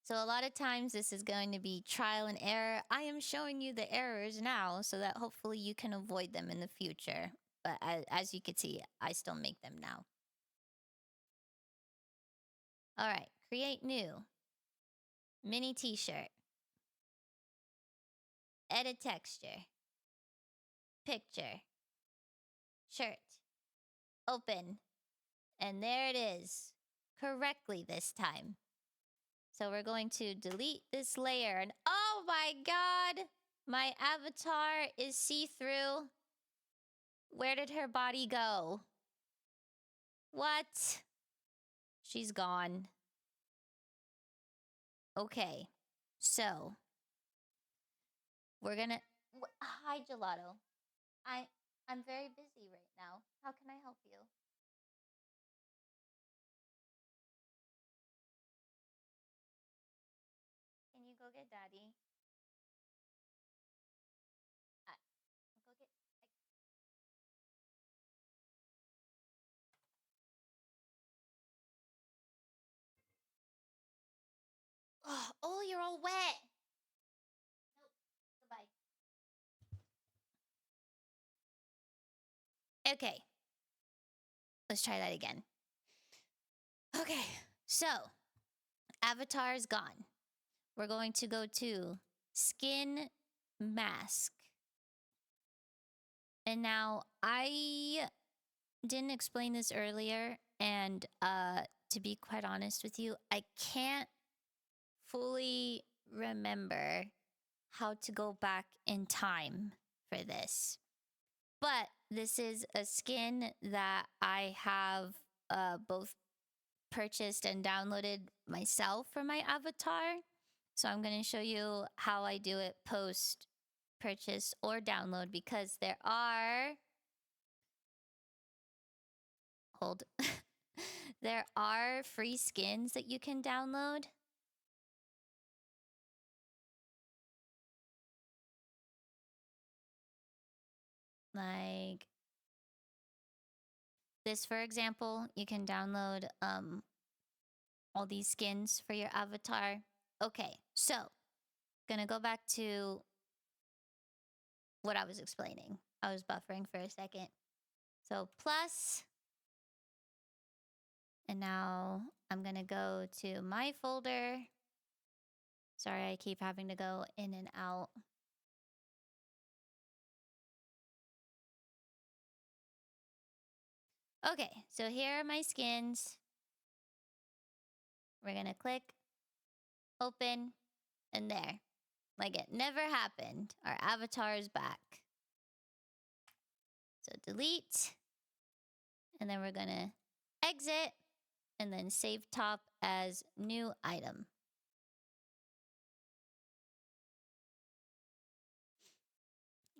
So a lot of times this is going to be trial and error. I am showing you the errors now so that hopefully you can avoid them in the future. But as you can see, I still make them now. All right, create new. Mini t-shirt. Edit texture. Picture. Shirt. Open. And there it is. Correctly this time. So we're going to delete this layer. And oh my god! My avatar is see-through. Where did her body go? What? She's gone. Okay. So we're gonna... Hi, Gelato. I'm very busy right now. How can I help you? Can you go get Daddy? Go get... Oh, you're all wet. Nope. Goodbye. Okay. Let's try that again. Okay. So, avatar is gone. We're going to go to skin mask. And now I didn't explain this earlier, and to be quite honest with you, I can't fully remember how to go back in time for this. But this is a skin that I have both purchased and downloaded myself for my avatar. So I'm going to show you how I do it post purchase or download, because there are... Hold. There are free skins that you can download. Like this, for example, you can download all these skins for your avatar. Okay, so gonna go back to what I was explaining. I was buffering for a second. So plus, and now I'm gonna go to my folder. Sorry, I keep having to go in and out. Okay, so here are my skins. We're gonna click open, and there. Like it never happened. Our avatar is back. So delete. And then we're gonna exit and then save top as new item.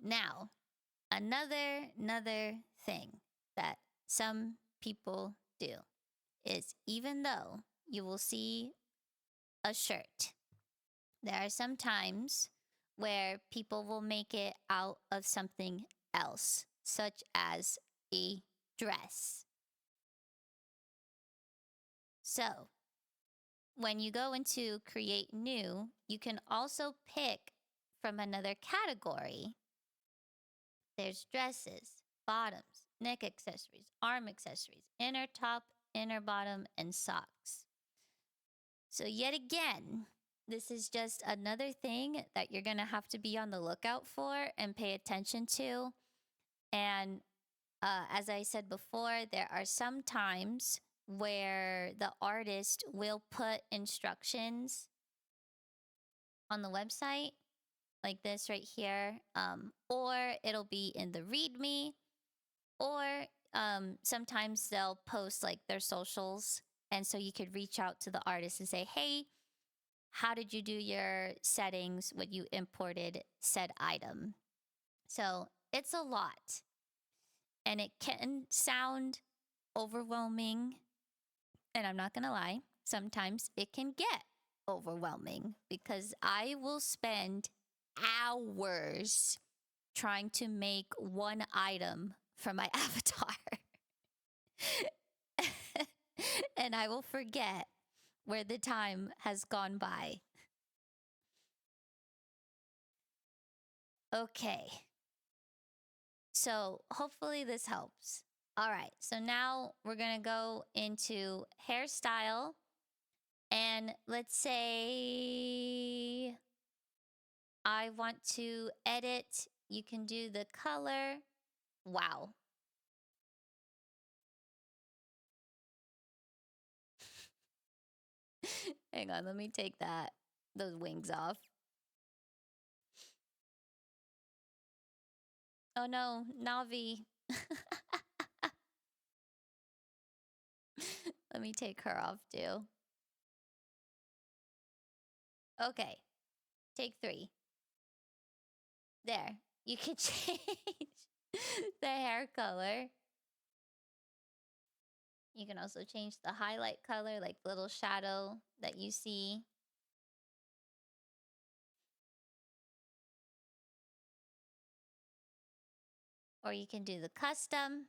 Now, another thing that some people do is, even though you will see a shirt, there are some times where people will make it out of something else, such as a dress. So, when you go into create new, you can also pick from another category. There's dresses, bottoms, neck accessories, arm accessories, inner top, inner bottom, and socks. So yet again, this is just another thing that you're going to have to be on the lookout for and pay attention to. And as I said before, there are some times where the artist will put instructions on the website, like this right here, or it'll be in the README, or sometimes they'll post like their socials, and so you could reach out to the artist and say, hey, how did you do your settings when you imported said item? So it's a lot, and it can sound overwhelming, and I'm not gonna lie, sometimes it can get overwhelming because I will spend hours trying to make one item for my avatar. And I will forget where the time has gone by. Okay. So hopefully this helps. All right, so now we're gonna go into hairstyle. And let's say I want to edit. You can do the color. Wow. Hang on, let me take those wings off. Oh no, Navi. Let me take her off too. Okay, take 3. There, you can change the hair color. You can also change the highlight color, like the little shadow that you see. Or you can do the custom,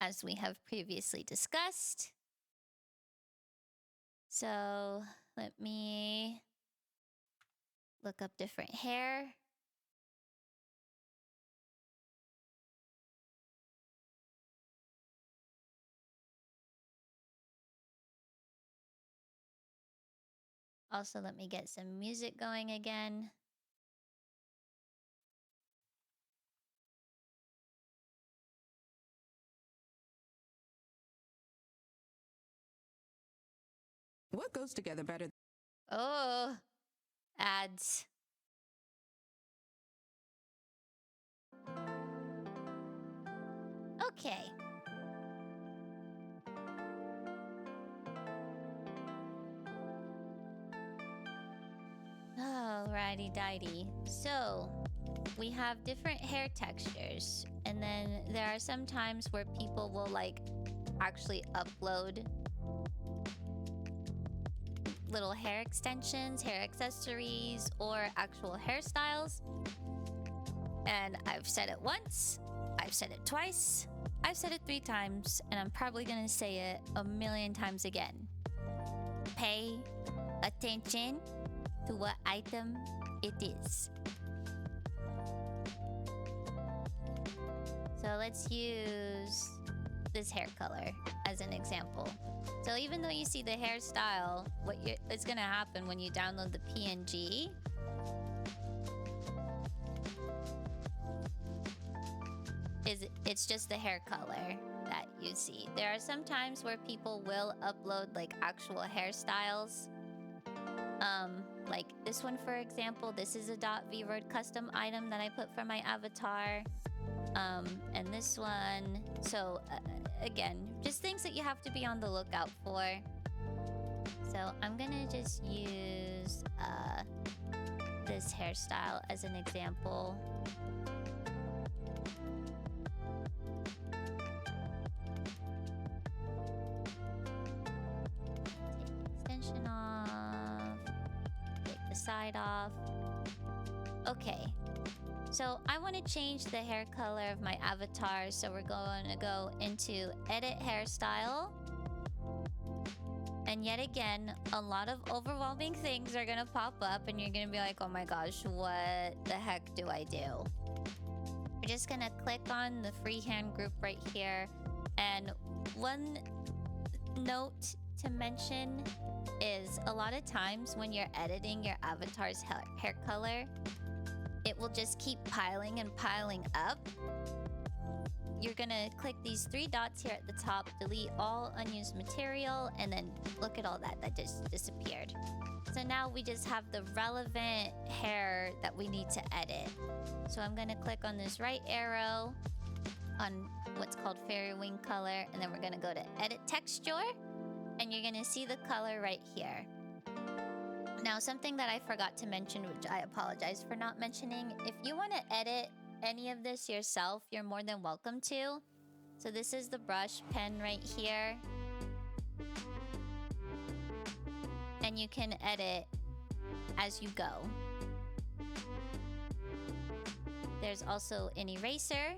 as we have previously discussed. So let me look up different hair. Also, let me get some music going again. What goes together better? Oh, ads. Okay. Alrighty dighty. So we have different hair textures, and then there are some times where people will like actually upload little hair extensions, hair accessories, or actual hairstyles. And I've said it once, I've said it twice, I've said it 3 times, and I'm probably gonna say it a million times again. Pay attention to what item it is. So let's use this hair color as an example. So even though you see the hairstyle, what's gonna happen when you download the PNG is it's just the hair color that you see. There are some times where people will upload like actual hairstyles. Like this one, for example, this is a .vword custom item that I put for my avatar. And this one, so again, just things that you have to be on the lookout for. So I'm gonna just use this hairstyle as an example. side off. Okay. So I want to change the hair color of my avatar. So we're going to go into edit hairstyle. And yet again, a lot of overwhelming things are going to pop up and you're going to be like, oh my gosh, what the heck do I do? We're just going to click on the freehand group right here. And one note to mention is a lot of times when you're editing your avatar's hair color, it will just keep piling and piling up. You're gonna click these 3 dots here at the top, delete all unused material, and then look at all that just disappeared. So now we just have the relevant hair that we need to edit. So I'm gonna click on this right arrow on what's called fairy wing color, and then we're gonna go to edit texture, and you're gonna see the color right here. Now, something that I forgot to mention, which I apologize for not mentioning, if you want to edit any of this yourself, you're more than welcome to. So this is the brush pen right here. And you can edit as you go. There's also an eraser.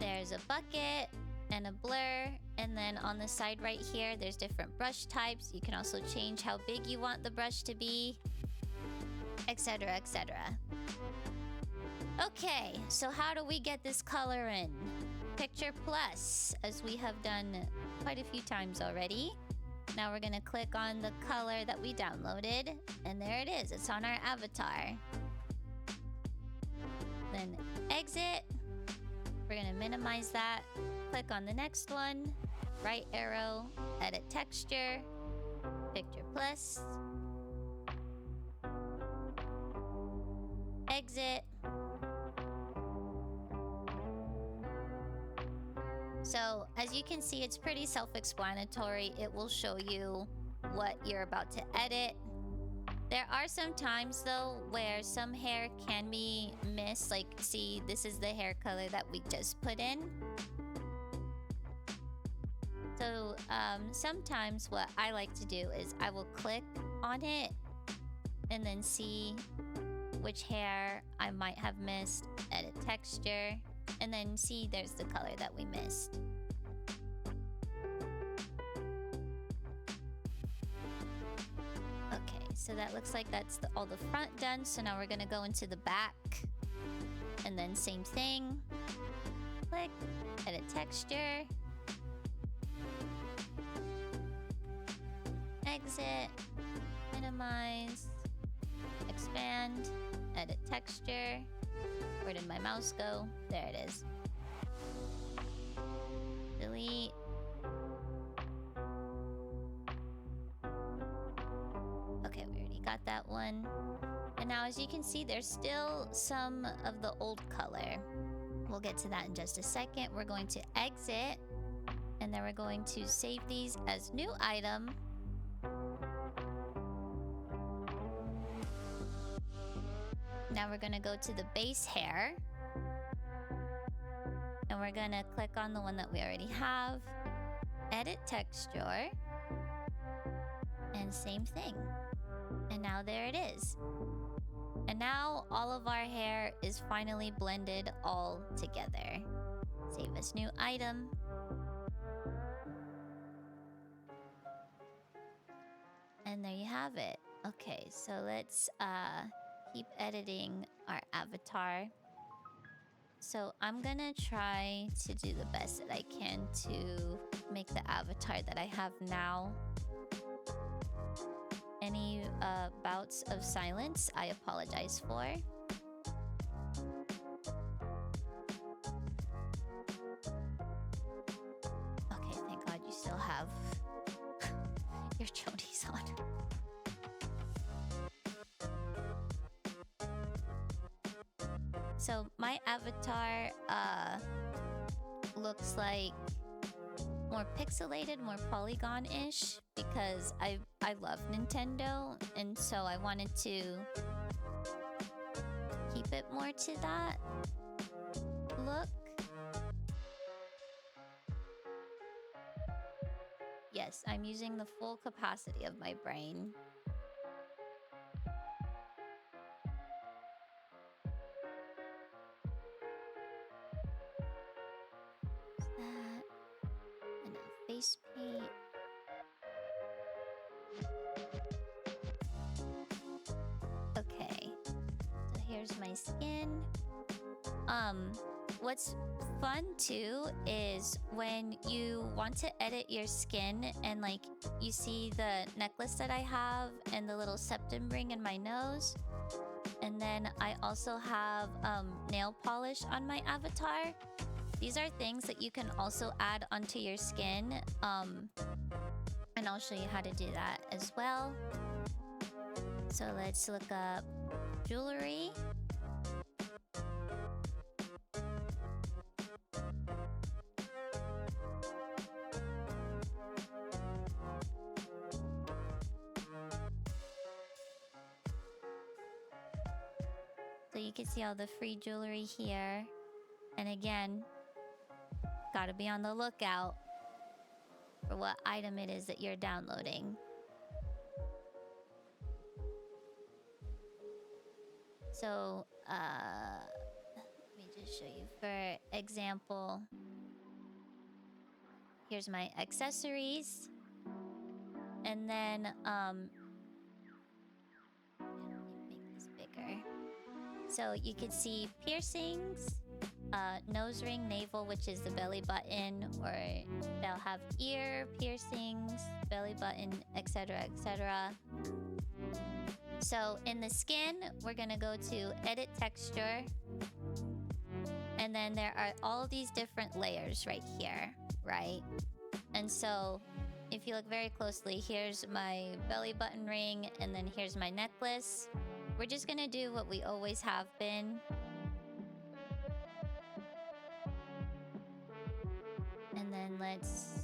There's a bucket and a blur. And then on the side right here, there's different brush types. You can also change how big you want the brush to be, etc., etc. Okay, so how do we get this color in? Picture plus, as we have done quite a few times already. Now we're gonna click on the color that we downloaded, and there it is. It's on our avatar. Then exit. We're gonna minimize that. Click on the next one. Right arrow, edit texture, picture plus, exit. So as you can see, it's pretty self-explanatory. It will show you what you're about to edit. There are some times though where some hair can be missed. Like, see, this is the hair color that we just put in. So sometimes what I like to do is I will click on it and then see which hair I might have missed, edit texture, and then see there's the color that we missed. Okay, so that looks like that's all the front done. So now we're gonna go into the back and then same thing. Click, edit texture. Exit, minimize, expand, edit texture. Where did my mouse go? There it is. Delete. Okay, we already got that one. And now as you can see, there's still some of the old color. We'll get to that in just a second. We're going to exit, and then we're going to save these as new item. Now we're gonna go to the base hair. And we're gonna click on the one that we already have. Edit texture. And same thing. And now there it is. And now all of our hair is finally blended all together. Save as new item. And there you have it. Okay, so let's keep editing our avatar. So I'm gonna try to do the best that I can to make the avatar that I have now. Any bouts of silence, I apologize for. Okay, thank God you still have your chonies on. So my avatar looks like more pixelated, more polygon-ish, because I love Nintendo, and so I wanted to keep it more to that look. Yes, Yes, I'm using the full capacity of my brain. That. And now face paint. Okay. So here's my skin. What's fun too is when you want to edit your skin and like you see the necklace that I have and the little septum ring in my nose. And then I also have nail polish on my avatar. These are things that you can also add onto your skin. And I'll show you how to do that as well. So let's look up jewelry. So you can see all the free jewelry here. And again, gotta be on the lookout for what item it is that you're downloading. So, let me just show you. For example, here's my accessories. And then, let me make this bigger. So you can see piercings, nose ring, navel, which is the belly button, or they'll have ear piercings, belly button, etc., etc. So in the skin, we're gonna go to edit texture. And then there are all these different layers right here, right? And so if you look very closely, here's my belly button ring, and then here's my necklace. We're just gonna do what we always have been. And then let's...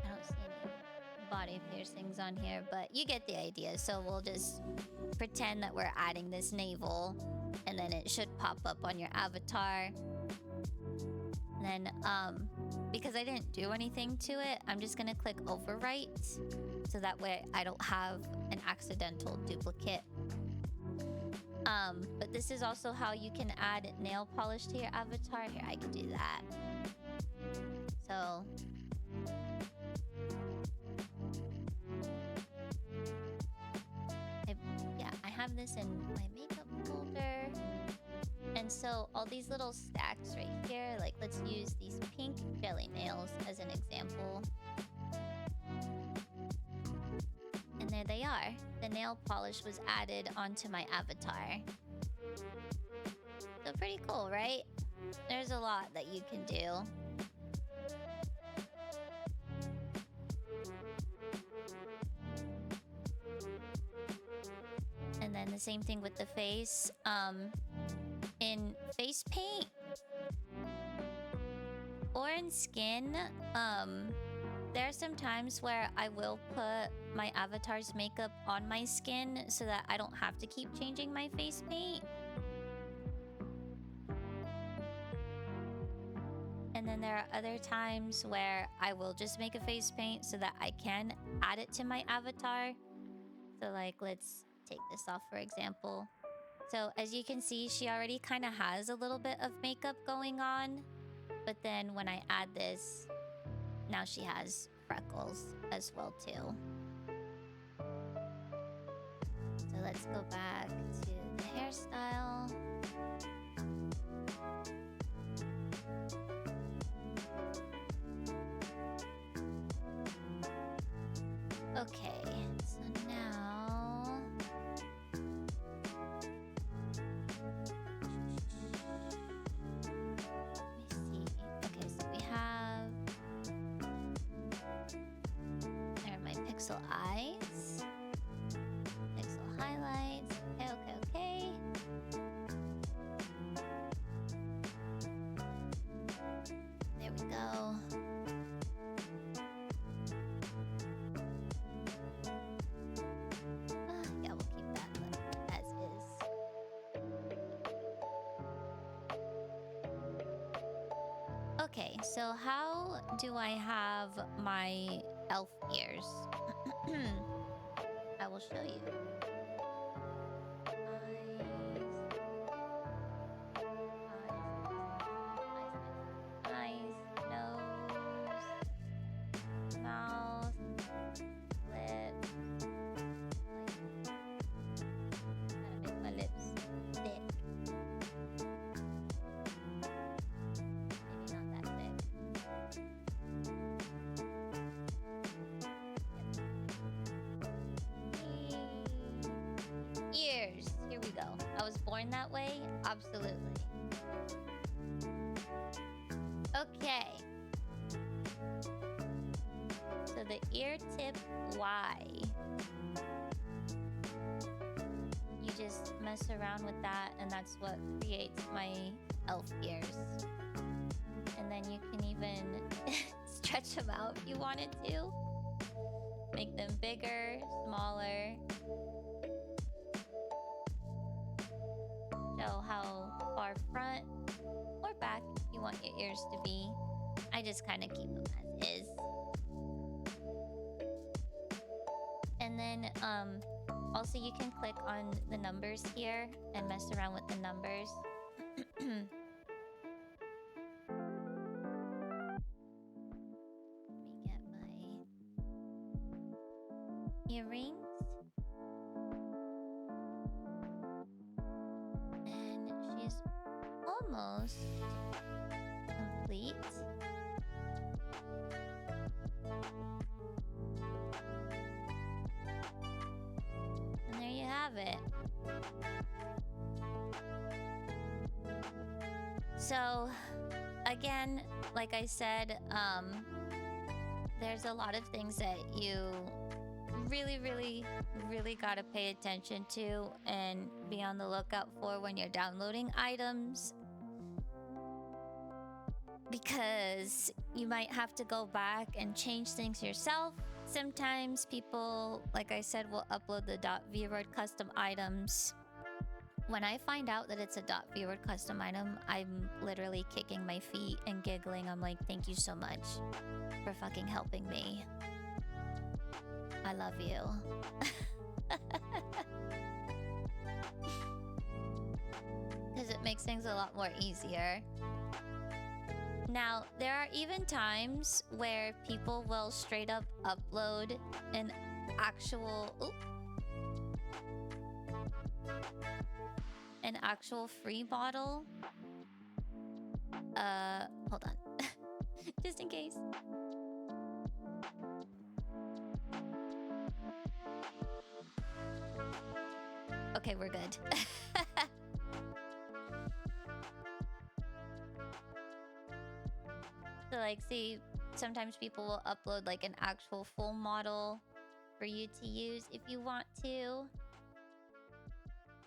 I don't see any body piercings on here, but you get the idea. So we'll just pretend that we're adding this navel, and then it should pop up on your avatar. And then, because I didn't do anything to it, I'm just gonna click overwrite, so that way I don't have an accidental duplicate. But this is also how you can add nail polish to your avatar. Here, I can do that. So... I have this in my makeup folder. And so all these little stacks right here, like let's use these pink jelly nails as an example. And there they are. The nail polish was added onto my avatar. So pretty cool, right? There's a lot that you can do. And then the same thing with the face. In face paint or in skin, there are some times where I will put my avatar's makeup on my skin so that I don't have to keep changing my face paint. And then there are other times where I will just make a face paint so that I can add it to my avatar. So like, let's take this off for example. So as you can see, she already kind of has a little bit of makeup going on. But then when I add this, now she has freckles as well too. So let's go back to the hairstyle. Okay, so now... Pixel eyes, pixel highlights. Okay. There we go. Yeah, we'll keep that as is. Okay, so how how do I have my elf ears? I will show you. Eyes, nose, mouth, lips. Gotta make my lips thick. Maybe not that thick. Ears. Here we go. I was born that way? Absolutely. Okay. So the ear tip Y. You just mess around with that, and that's what creates my elf ears. And then you can even stretch them out if you wanted to. Make them bigger, smaller. Show how far front or back you want your ears to be. I just kind of keep them as is. And then also you can click on the numbers here and mess around with the numbers. Let me get my earrings. And she's almost complete. And there you have it. So, again, like I said, there's a lot of things that you really gotta pay attention to and be on the lookout for when you're downloading items, because you might have to go back and change things yourself. Sometimes people, like I said, will upload the .vword custom items. When I find out that it's a .vword custom item, I'm literally kicking my feet and giggling. I'm like, thank you so much for fucking helping me. I love you. Because it makes things a lot more easier. Now, there are even times where people will straight up upload an actual... an actual free model. Hold on. Just in case. Okay, we're good. So like, see, sometimes people will upload like an actual full model for you to use if you want to,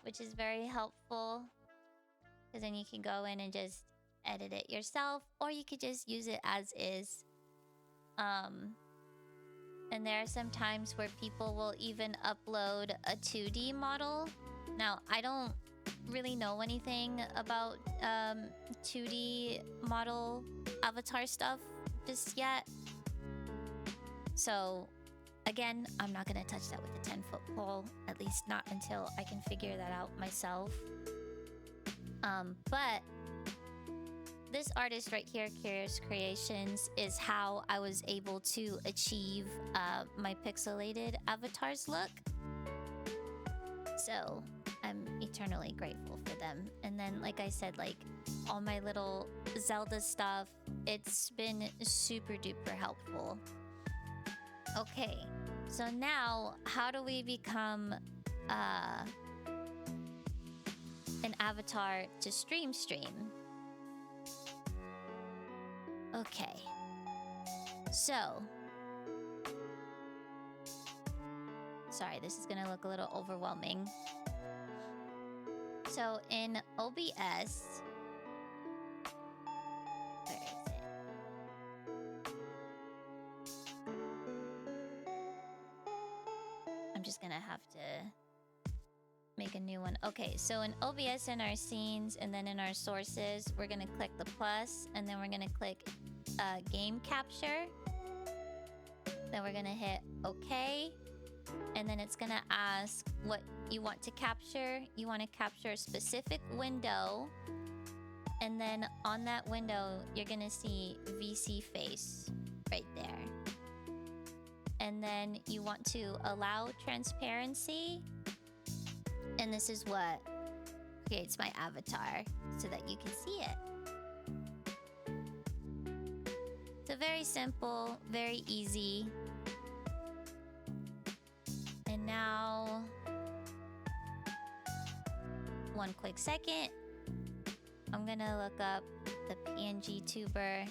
which is very helpful, because then you can go in and just edit it yourself, or you could just use it as is. And there are some times where people will even upload a 2D model. Now, I don't really know anything about 2D model avatar stuff just yet. So, again, I'm not gonna touch that with a 10-foot pole, at least not until I can figure that out myself. But this artist right here, Curious Creations, is how I was able to achieve my pixelated avatars look. So I'm eternally grateful for them. And then, like I said, like all my little Zelda stuff, it's been super duper helpful. Okay, so now how do we become an avatar to stream? Okay, so sorry, this is gonna look a little overwhelming. So in OBS, where is it? I'm just gonna have to make a new one. Okay, so in OBS, in our scenes, and then in our sources, we're gonna click the plus, and then we're gonna click game capture. Then we're gonna hit OK. And then it's gonna ask what you want to capture. You want to capture a specific window. And then on that window, you're gonna see vseeface right there. And then you want to allow transparency. And this is what creates my avatar so that you can see it. So very simple, very easy. And now, one quick second. I'm gonna look up the pngtuber.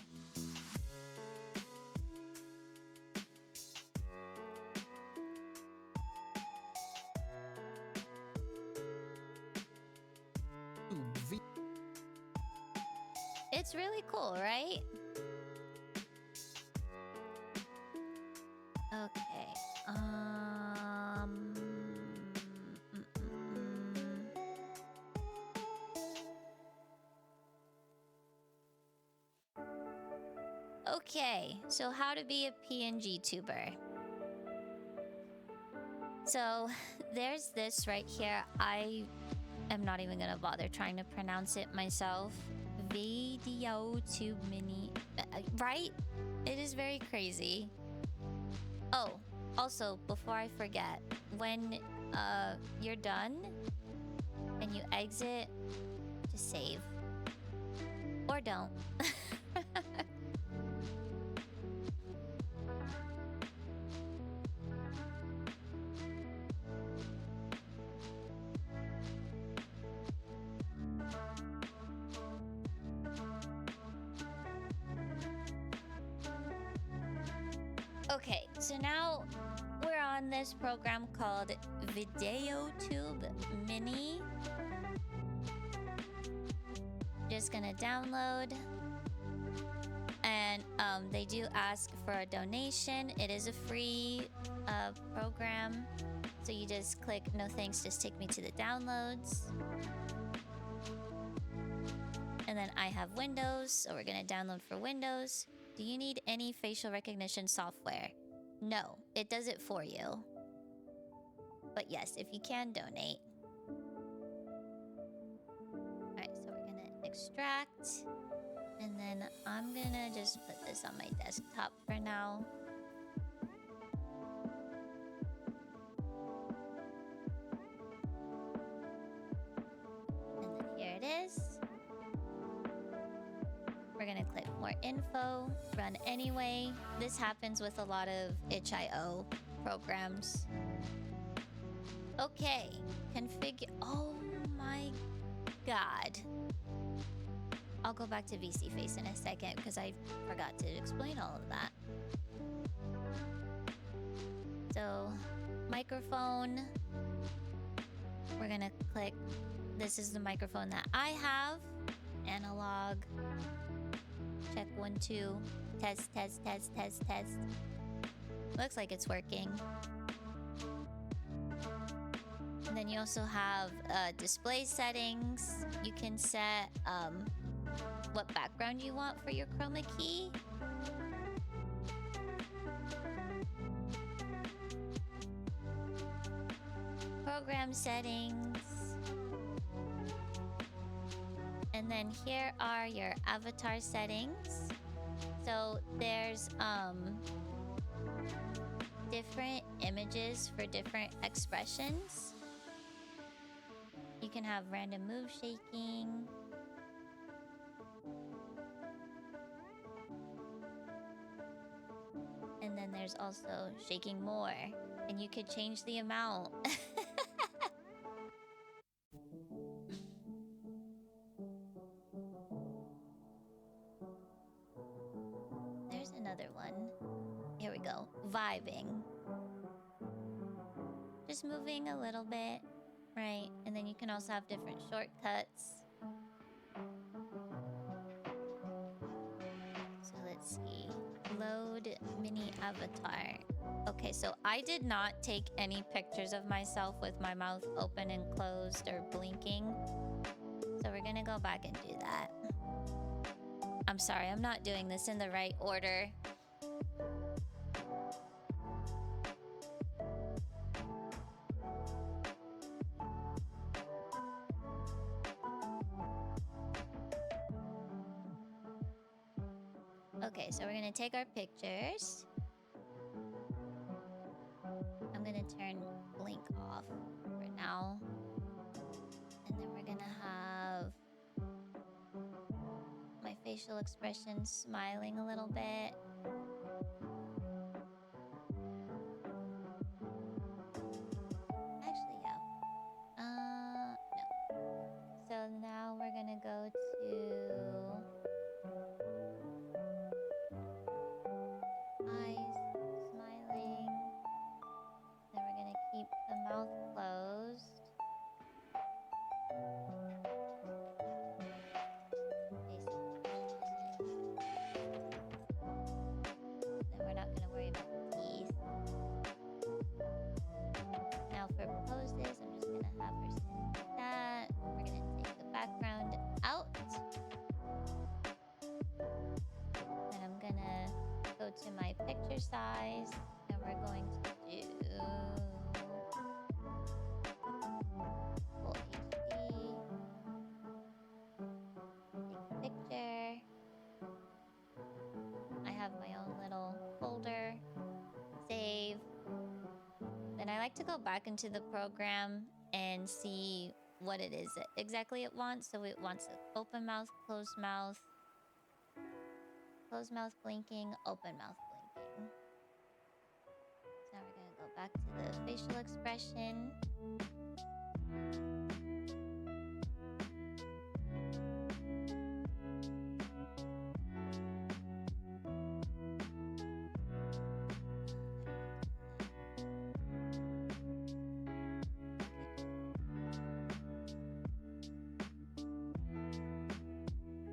It's really cool, right? Okay. Okay, so how to be a PNG tuber. So there's this right here. I am not even gonna bother trying to pronounce it myself. VTuber mini, right? It is very crazy. Oh, also, before I forget, when you're done and you exit, just save. Or don't. Okay, so now we're on this program called VTuber Mini. Just gonna download. And they do ask for a donation. It is a free program. So you just click no thanks, just take me to the downloads. And then I have Windows, so we're gonna download for Windows. Do you need any facial recognition software? No, it does it for you. But yes, if you can donate. Alright, so we're gonna extract. And then I'm gonna just put this on my desktop for now. And then here it is. We're gonna click more info, run anyway. This happens with a lot of itch.io programs. Okay, configure. Oh my god. I'll go back to vseeface in a second because I forgot to explain all of that. So, microphone. We're gonna click. This is the microphone that I have. Analog. Check 1, 2. Test. Looks like it's working. And then you also have display settings. You can set what background you want for your chroma key. Program settings. And then here are your avatar settings. So there's different images for different expressions. You can have random move shaking. And then there's also shaking more. And you could change the amount. There's another one. Here we go. Vibing. Just moving a little bit, right? And then you can also have different shortcuts. So let's see. Load mini avatar. Okay, so I did not take any pictures of myself with my mouth open and closed or blinking. So we're gonna go back and do that. I'm sorry, I'm not doing this in the right order. Okay, so we're gonna take our pictures. I'm gonna turn blink off for now. And then we're gonna have my facial expression smiling a little bit. Actually, yeah. No. So now we're gonna go to eyes smiling. Then we're gonna keep the mouth closed. Then we're not gonna worry about the teeth. Now for poses, I'm just gonna have her stand like that. We're gonna take the background out. Then I'm gonna go to my picture size and we're going to do full HD. Take a picture. I have my own little folder. Save. Then I like to go back into the program and see what it is that exactly it wants. So it wants an open mouth, closed mouth blinking, open mouth blinking. So now we're gonna go back to the facial expression.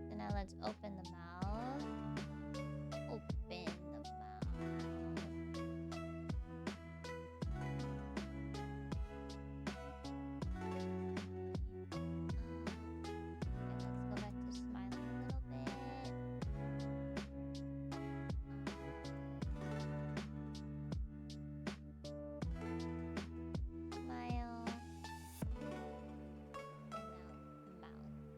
So now let's open the mouth. Open the mouth. Okay, let's go back to smiling a little bit. Smile.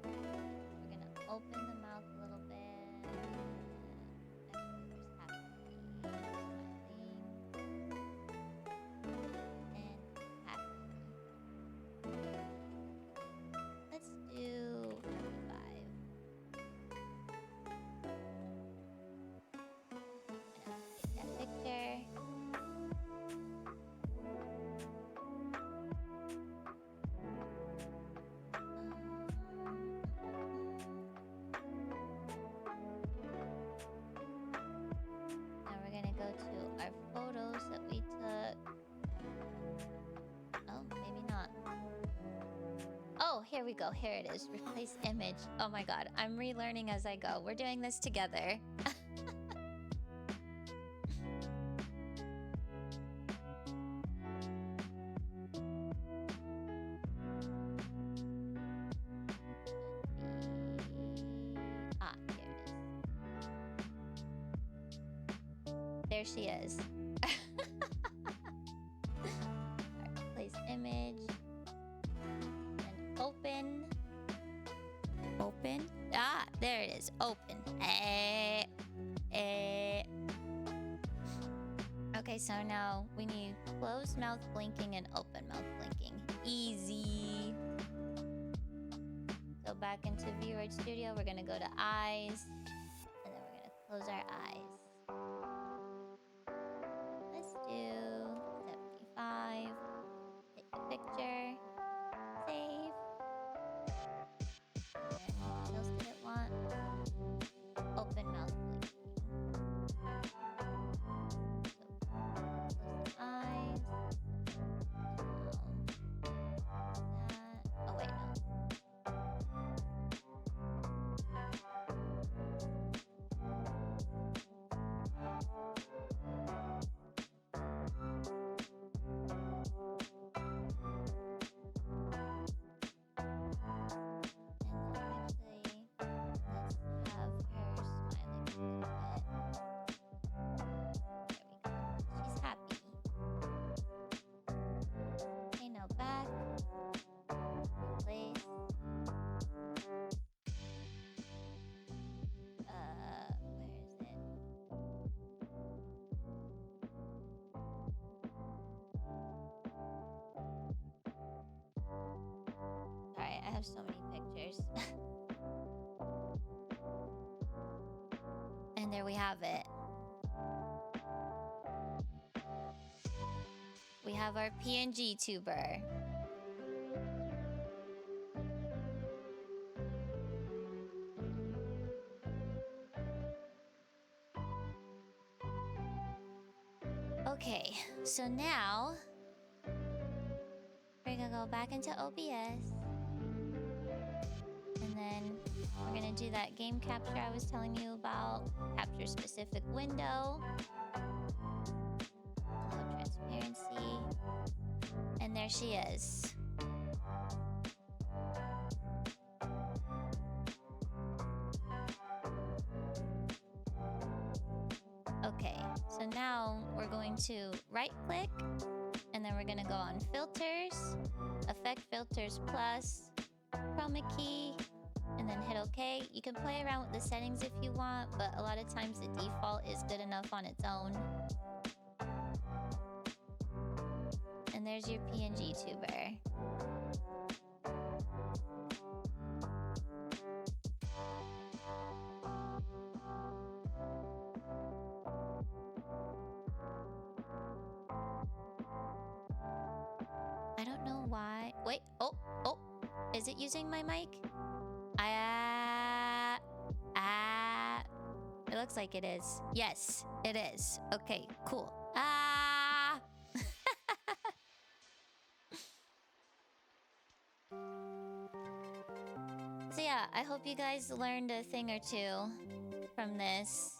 And now mouth. We're gonna open the mouth a little bit. Actually, there's happy, smiling, and happy. Let's do 45. And I'll take that picture. Now we're gonna go to our photos that we took. Oh, maybe not. Oh, here we go. Here it is. Replace image. Oh my god. I'm relearning as I go. We're doing this together. Here it is. There she is. Alright, replace image. And open. Open. Ah, there it is. Open. Okay, so now we need closed mouth blinking and open mouth blinking. Easy. So back into VRoid Studio, we're gonna go to eyes. And then we're gonna close our eyes. Let's do 75. Take a picture. Save. And what else did it want? Open mouth blinking. So close the eyes. That. Oh wait, no. have so many pictures. And there we have it. We have our PNG tuber. Okay, so now we're gonna go back into OBS. And then we're gonna do that game capture I was telling you about. Capture specific window. Low transparency. And there she is. Okay, so now we're going to right click and then we're gonna go on filters, effect filters plus, chroma key, and then hit OK. You can play around with the settings if you want, but a lot of times the default is good enough on its own. And there's your PNG tuber. I don't know why. Wait, oh, is it using my mic? It looks like it is. Yes, it is. Okay, cool. So yeah, I hope you guys learned a thing or two from this.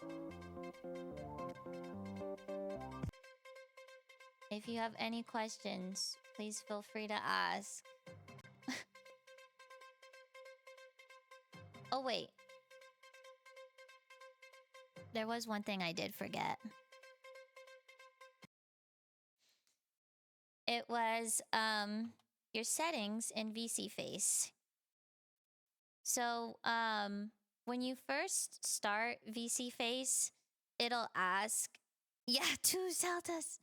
If you have any questions, please feel free to ask. Oh wait. There was one thing I did forget. It was your settings in vseeface. So when you first start vseeface, it'll ask, yeah, 2 Zeldas.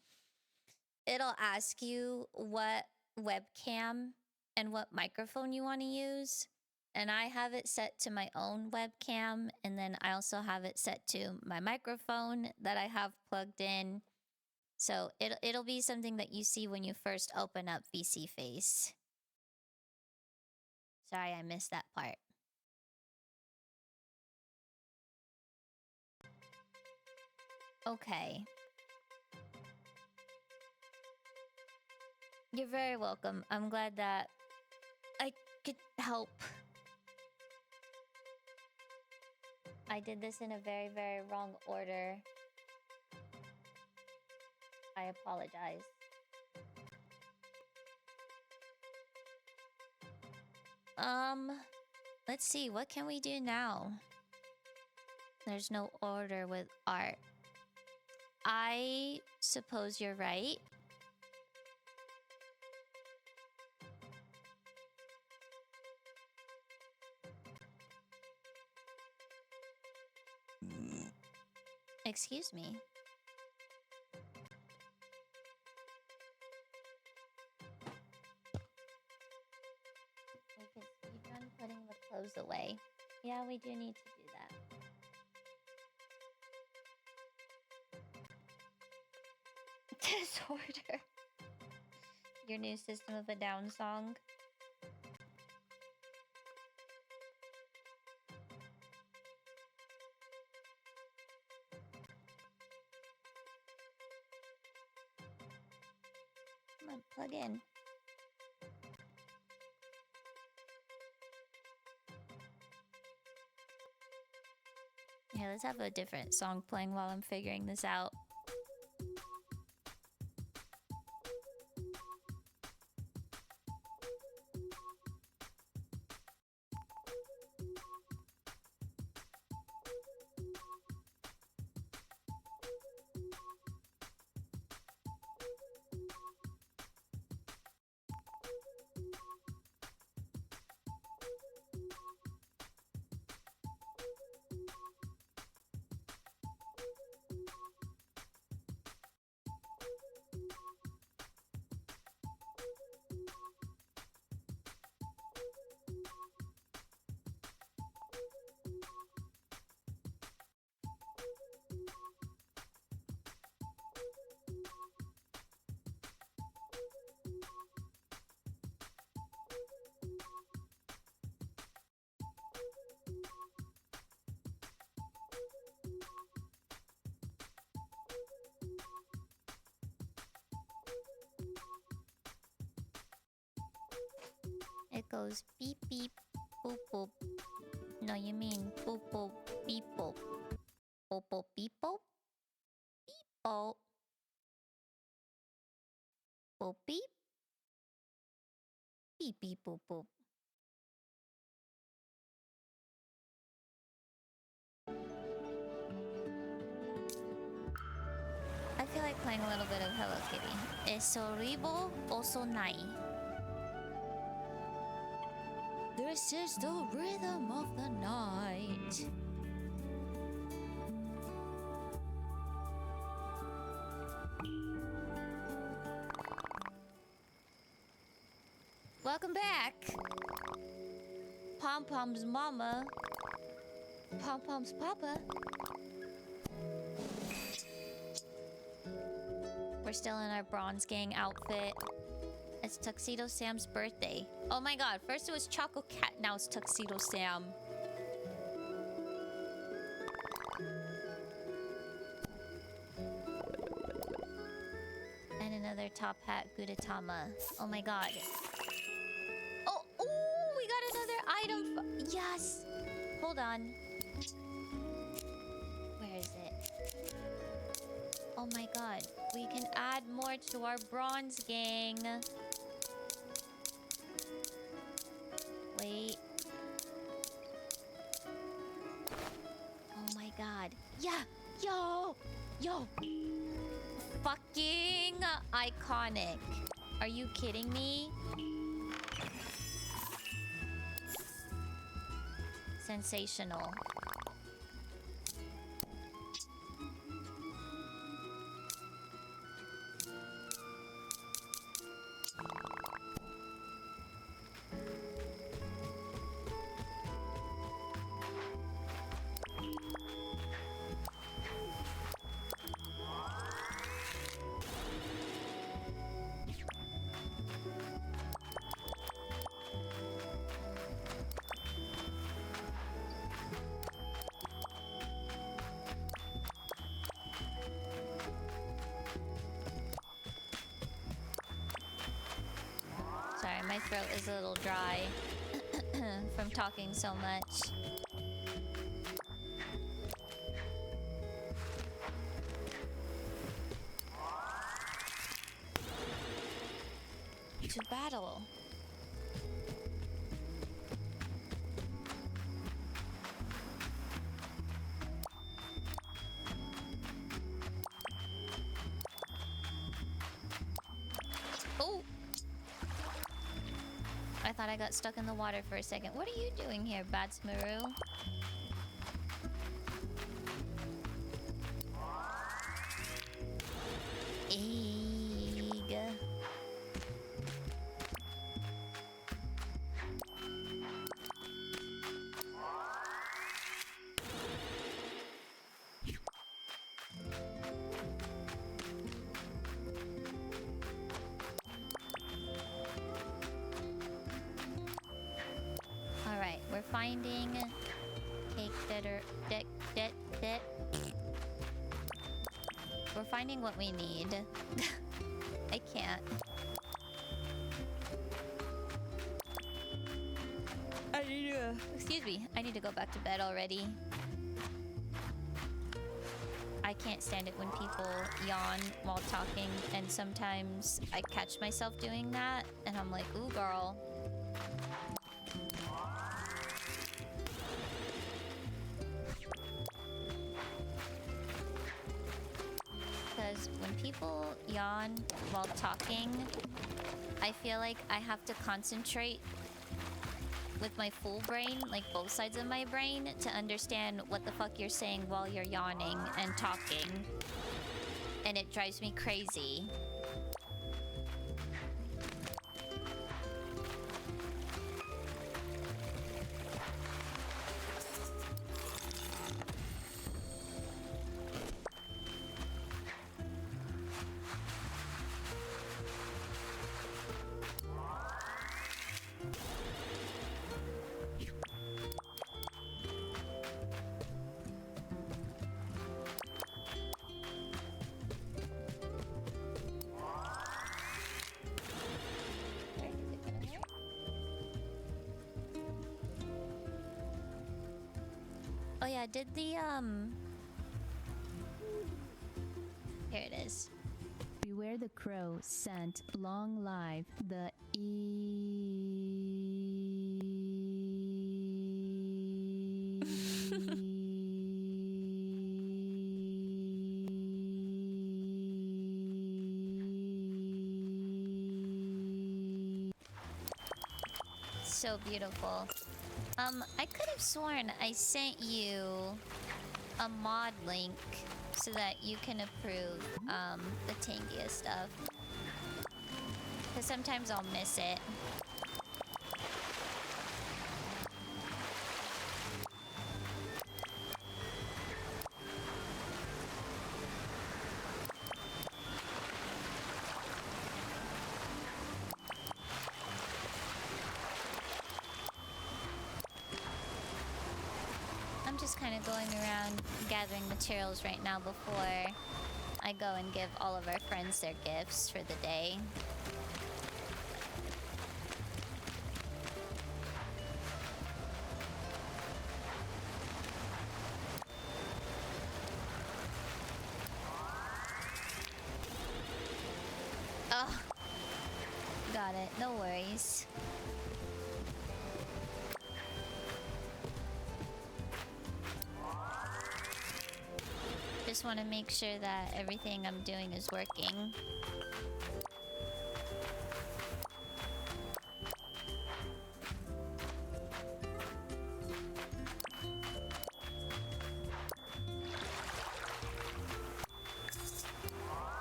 It'll ask you what webcam and what microphone you want to use. And I have it set to my own webcam, and then I also have it set to my microphone that I have plugged in. So it'll be something that you see when you first open up vseeface. Sorry, I missed that part. Okay. You're very welcome. I'm glad that I could help. I did this in a very, very wrong order. I apologize. Let's see, what can we do now? There's no order with art. I suppose you're right. Excuse me. Because you're done putting the clothes away. Yeah, we do need to do that. Disorder. Your new System of a Down song. Come on, plug in. Yeah, let's have a different song playing while I'm figuring this out. goes beep beep, boop boop. No, you mean boop boop, beep boop. Boop boop, beep boop. Beep boop. Boop beep. Beep beep boop boop. I feel like playing a little bit of Hello Kitty. Esoribo osonai. This is the rhythm of the night. Welcome back. Pom Pom's mama. Pom Pom's papa. We're still in our Bronze Gang outfit. It's Tuxedo Sam's birthday. Oh my god, first it was Choco Cat, now it's Tuxedo Sam. And another top hat, Gudetama. Oh my god. Oh, ooh, we got another item. Yes. Hold on. Where is it? Oh my god. We can add more to our Bronze Gang. Wait. Oh my god. Yeah. Yo. Yo. Fucking iconic. Are you kidding me? Sensational. Sorry, my throat is a little dry from talking so much. To battle. Oh! I thought I got stuck in the water for a second. What are you doing here, Batsmaru? Eeg. Alright, we're finding cake that we're finding what we need. I can't. I need to... Excuse me. I need to go back to bed already. I can't stand it when people yawn while talking, and sometimes I catch myself doing that, and I'm like, ooh, girl. Because when people yawn while talking, I feel like I have to concentrate with my full brain, like both sides of my brain, to understand what the fuck you're saying while you're yawning and talking. And it drives me crazy. did the here it is. Beware the Crow sent long live the So beautiful. I could have sworn I sent you a mod link so that you can approve the Tangia stuff. Because sometimes I'll miss it. I'm just kind of going around gathering materials right now before I go and give all of our friends their gifts for the day. Oh, got it. No worries. Just want to make sure that everything I'm doing is working.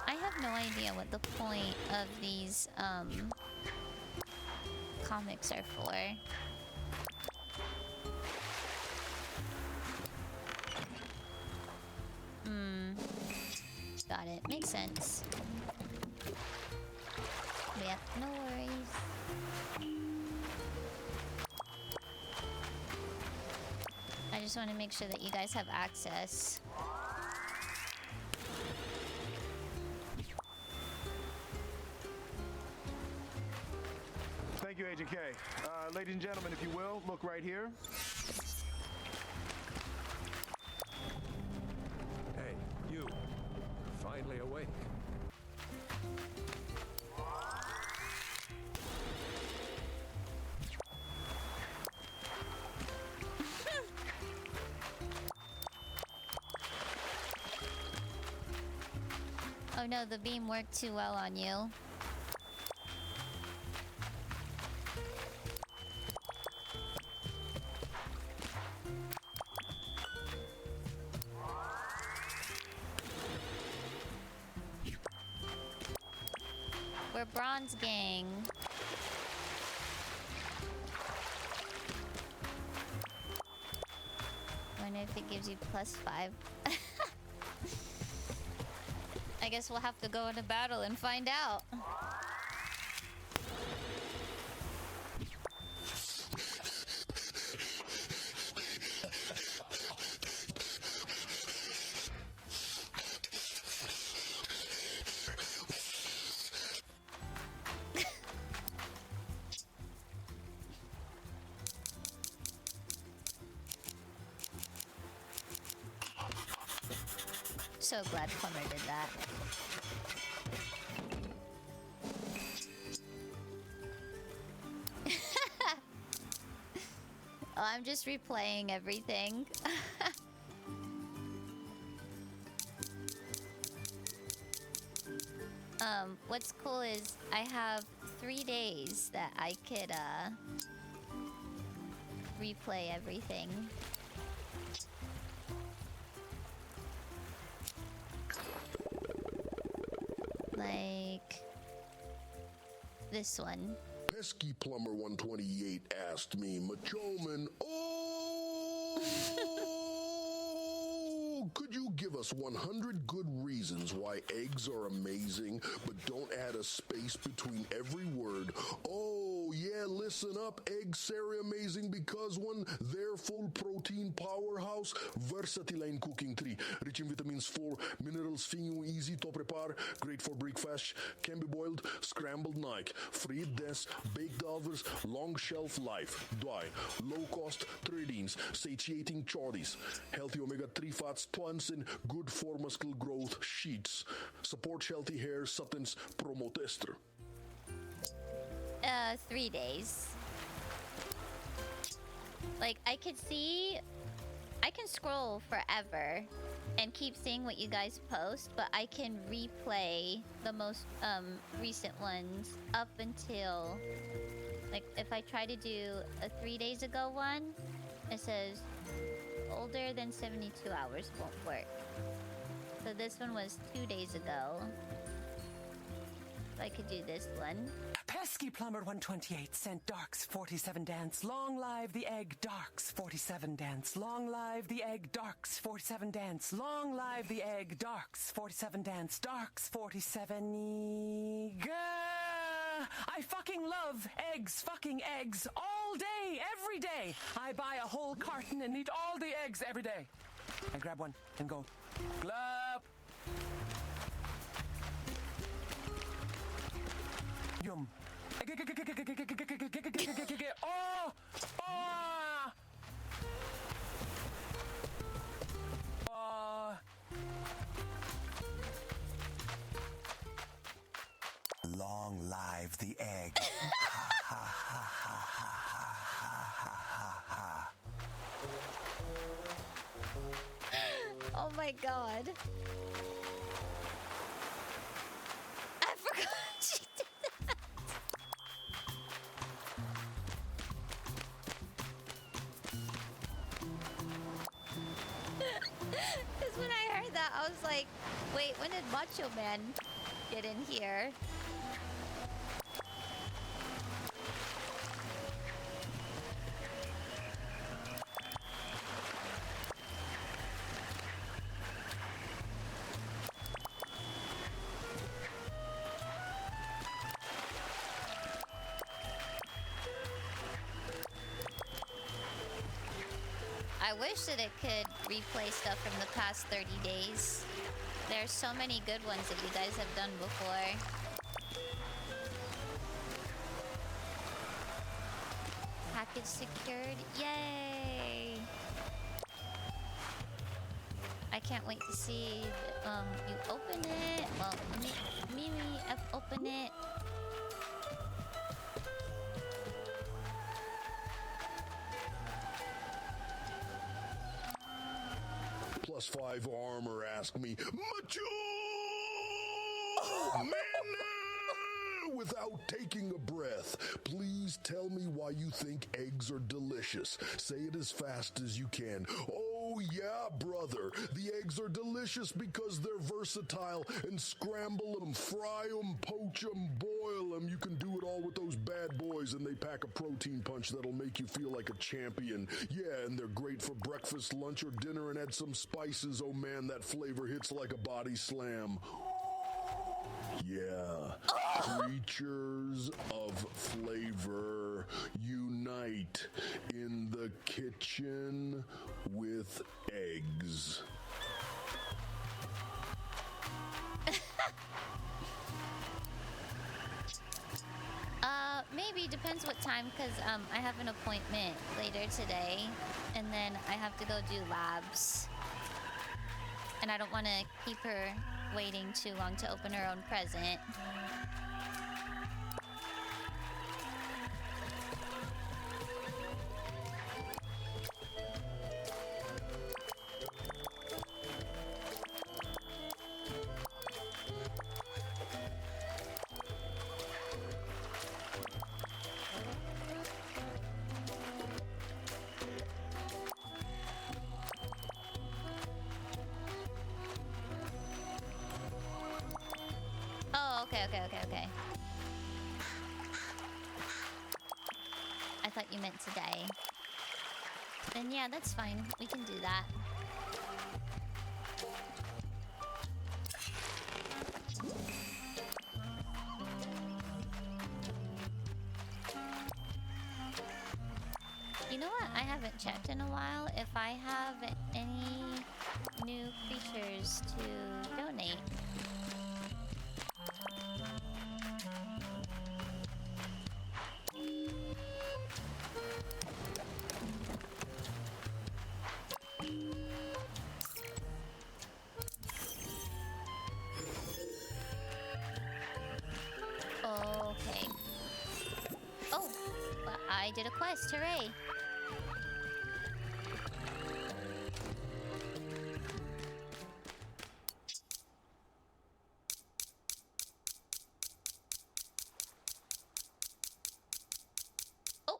I have no idea what the point of these comics are for. Got it. Makes sense. Yep, no worries. I just want to make sure that you guys have access. Thank you, Agent K. Ladies and gentlemen, if you will, look right here. Hey, you. You're finally awake. Oh no, the beam worked too well on you. We're Bronze Gang. Wonder if it gives you +5. I guess we'll have to go into battle and find out. So glad Plumber did that. Oh, I'm just replaying everything. What's cool is I have 3 days that I could replay everything. Like this one. Pesky Plumber 128 asked me, Machoman, oh, could you give us 100 good reasons why eggs are amazing, but don't add a space between every word? Oh, yeah, Listen up, eggs are amazing because one, they're full protein powerhouse, versatile in cooking 3, rich in vitamins 4, minerals fino, easy to prepare, great for breakfast, can be boiled, scrambled night, fried des, baked overs, long shelf life, dry, low cost trading, satiating chordies, healthy omega-3 fats, tons and good for muscle growth sheets, support healthy hair, substance, promote ester. 3 days. Like, I can scroll forever and keep seeing what you guys post, but I can replay the most recent ones up until, like, if I try to do a 3 days ago one, it says older than 72 hours won't work. So this one was 2 days ago. So I could do this one. Pesky Plumber 128 sent Darks 47 dance. Long live the egg Darks 47 dance. Long live the egg Darks 47 dance. Long live the egg Darks 47 dance. Darks 47 I fucking love eggs, fucking eggs, all day, every day. I buy a whole carton and eat all the eggs every day. I grab one and go, glub. Yum. Oh! Oh! Long live the egg. Oh my god. I forgot she did that. Because when I heard that, I was like, wait, when did Macho Man get in here? I wish that it could replay stuff from the past 30 days. There's so many good ones that you guys have done before. Package secured. Yay! I can't wait to see you open it. Well, me open it. +5 armor ask me, Macho! Man! Without taking a breath, please tell me why you think eggs are delicious. Say it as fast as you can. Oh yeah, brother. The eggs are delicious because they're versatile and scramble them, fry them, poach them, boil them. You can do it all with those bad boys and they pack a protein punch that'll make you feel like a champion. Yeah, and they're great for breakfast, lunch, or dinner and add some spices. Oh man, that flavor hits like a body slam. Yeah, creatures of flavor unite in the kitchen with eggs. Maybe, depends what time, because I have an appointment later today, and then I have to go do labs. And I don't want to keep her waiting too long to open her own present. Okay. I thought you meant today. Then yeah, that's fine. We can do that. You know what? I haven't checked in a while if I have any new creatures to donate. Okay. Oh, well, I did a quest. Hooray! Oh.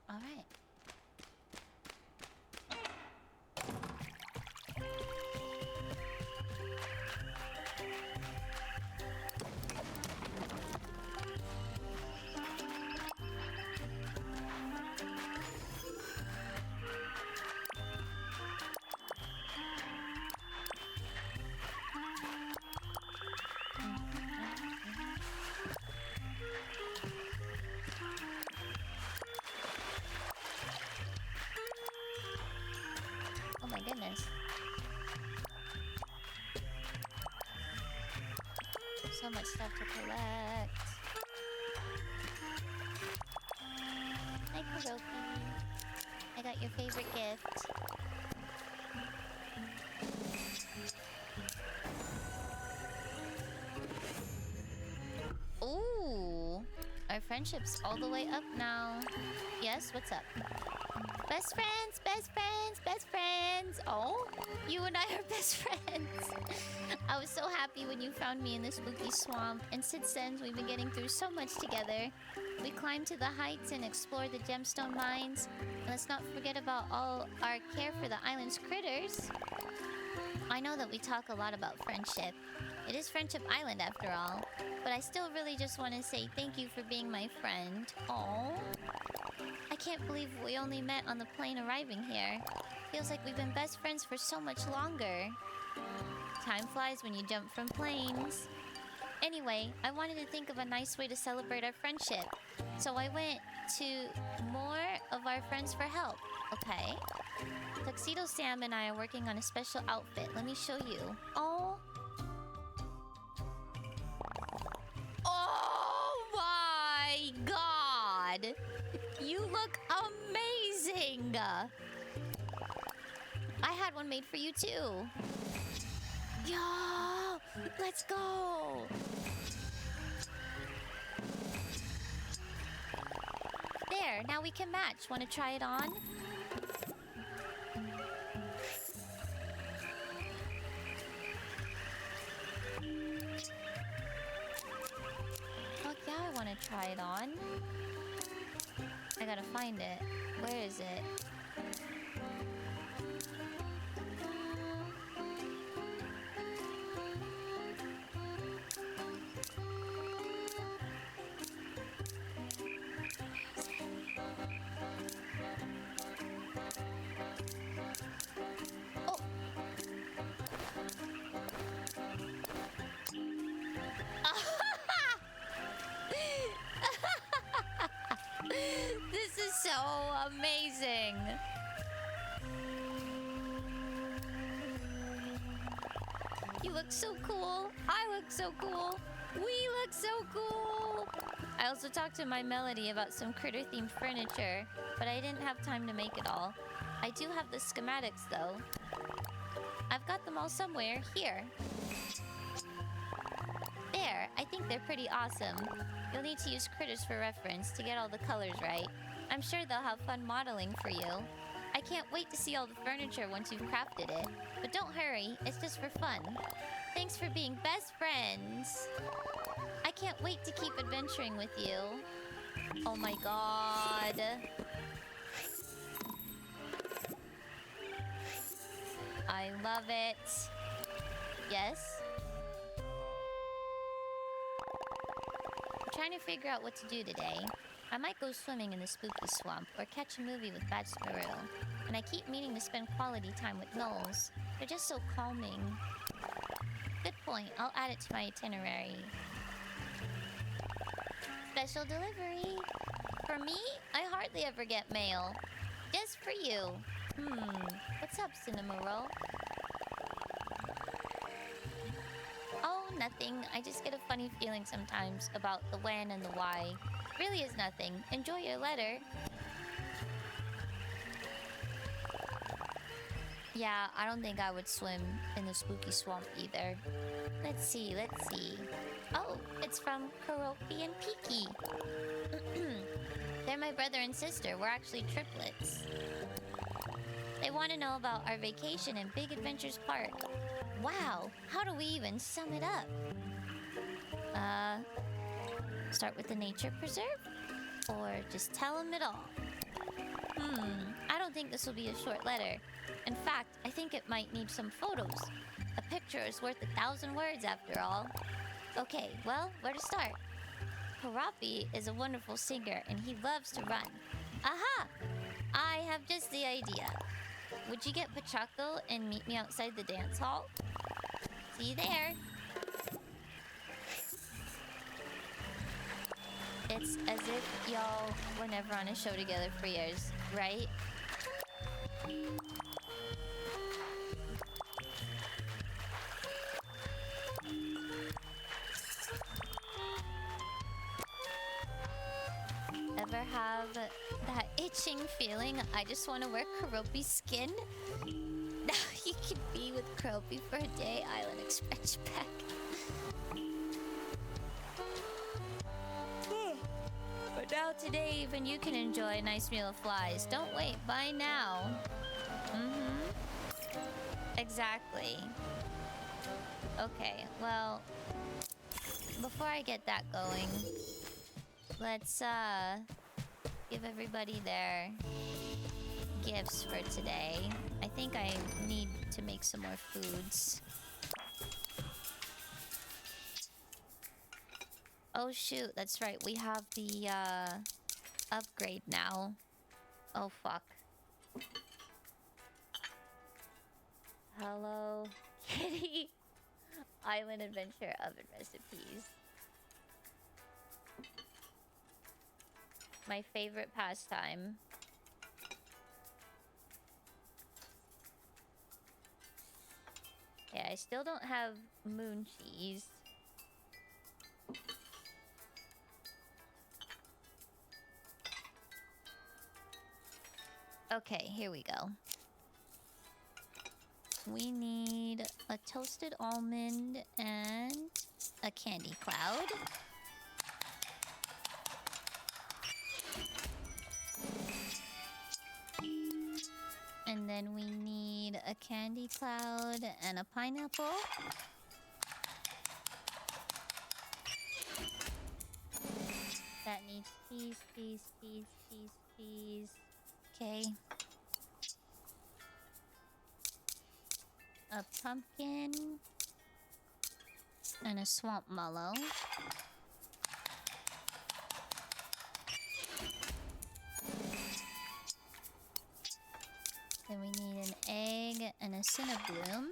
All right. Oh my goodness. So much stuff to collect. Hi, Kuroki. I got your favorite gift. Ooh, our friendship's all the way up now. Yes, what's up? Best friends, best friends, best friends. Oh, you and I are best friends. I was so happy when you found me in the spooky swamp, and since then we've been getting through so much together. We climbed to the heights and explored the gemstone mines. And let's not forget about all our care for the island's critters. I know that we talk a lot about friendship. It is Friendship Island after all. But I still really just want to say thank you for being my friend. Aww. I can't believe we only met on the plane arriving here. Feels like we've been best friends for so much longer. Time flies when you jump from planes. Anyway, I wanted to think of a nice way to celebrate our friendship. So I went to more of our friends for help. Okay. Tuxedo Sam and I are working on a special outfit. Let me show you. Oh. Oh my god! You look amazing! I had one made for you too. Yo! Let's go! There, now we can match. Want to try it on? Fuck yeah, I want to try it on. I gotta find it. Where is it? Oh! This is so amazing. You look so cool. I look so cool. We look so cool. I also talked to my Melody about some critter-themed furniture, but I didn't have time to make it all. I do have the schematics, though. I've got them all somewhere. Here. There. I think they're pretty awesome. You'll need to use critters for reference to get all the colors right. I'm sure they'll have fun modeling for you. I can't wait to see all the furniture once you've crafted it. But don't hurry, it's just for fun. Thanks for being best friends. I can't wait to keep adventuring with you. Oh my god. I love it. Yes? I'm trying to figure out what to do today. I might go swimming in the spooky swamp or catch a movie with Batsparoo. And I keep meaning to spend quality time with gnolls. They're just so calming. Good point. I'll add it to my itinerary. Special delivery. For me, I hardly ever get mail. Just for you. What's up, Cinema Roll? Oh, nothing. I just get a funny feeling sometimes about the when and the why. Really is nothing. Enjoy your letter. Yeah, I don't think I would swim in the spooky swamp either. Let's see. Oh, it's from Kuropi and Piki. They're my brother and sister. We're actually triplets. They want to know about our vacation in Big Adventures Park. Wow, how do we even sum it up? Start with the nature preserve? Or just tell them it all? I don't think this will be a short letter. In fact, I think it might need some photos. A picture is worth 1,000 words after all. Okay, well, where to start? Kuropi is a wonderful singer and he loves to run. Aha! I have just the idea. Would you get Pachaco and meet me outside the dance hall? See you there. It's as if y'all were never on a show together for years, right? Ever have that itching feeling? I just want to wear Kuropi's skin. Now you can be with Kuropi for a day. Island Express pack. But now today, even you can enjoy a nice meal of flies. Don't wait. Buy now. Exactly. Okay. Well, before I get that going, let's give everybody their gifts for today. I think I need to make some more foods. Oh shoot, that's right. We have the upgrade now. Oh fuck. Hello Kitty. Island Adventure Oven Recipes. My favorite pastime. Yeah, I still don't have moon cheese. Okay, here we go. We need a toasted almond and a candy cloud. And then we need a candy cloud and a pineapple. That needs peas. Okay. A pumpkin and a swamp mallow. Then we need an egg and a cinnabloom.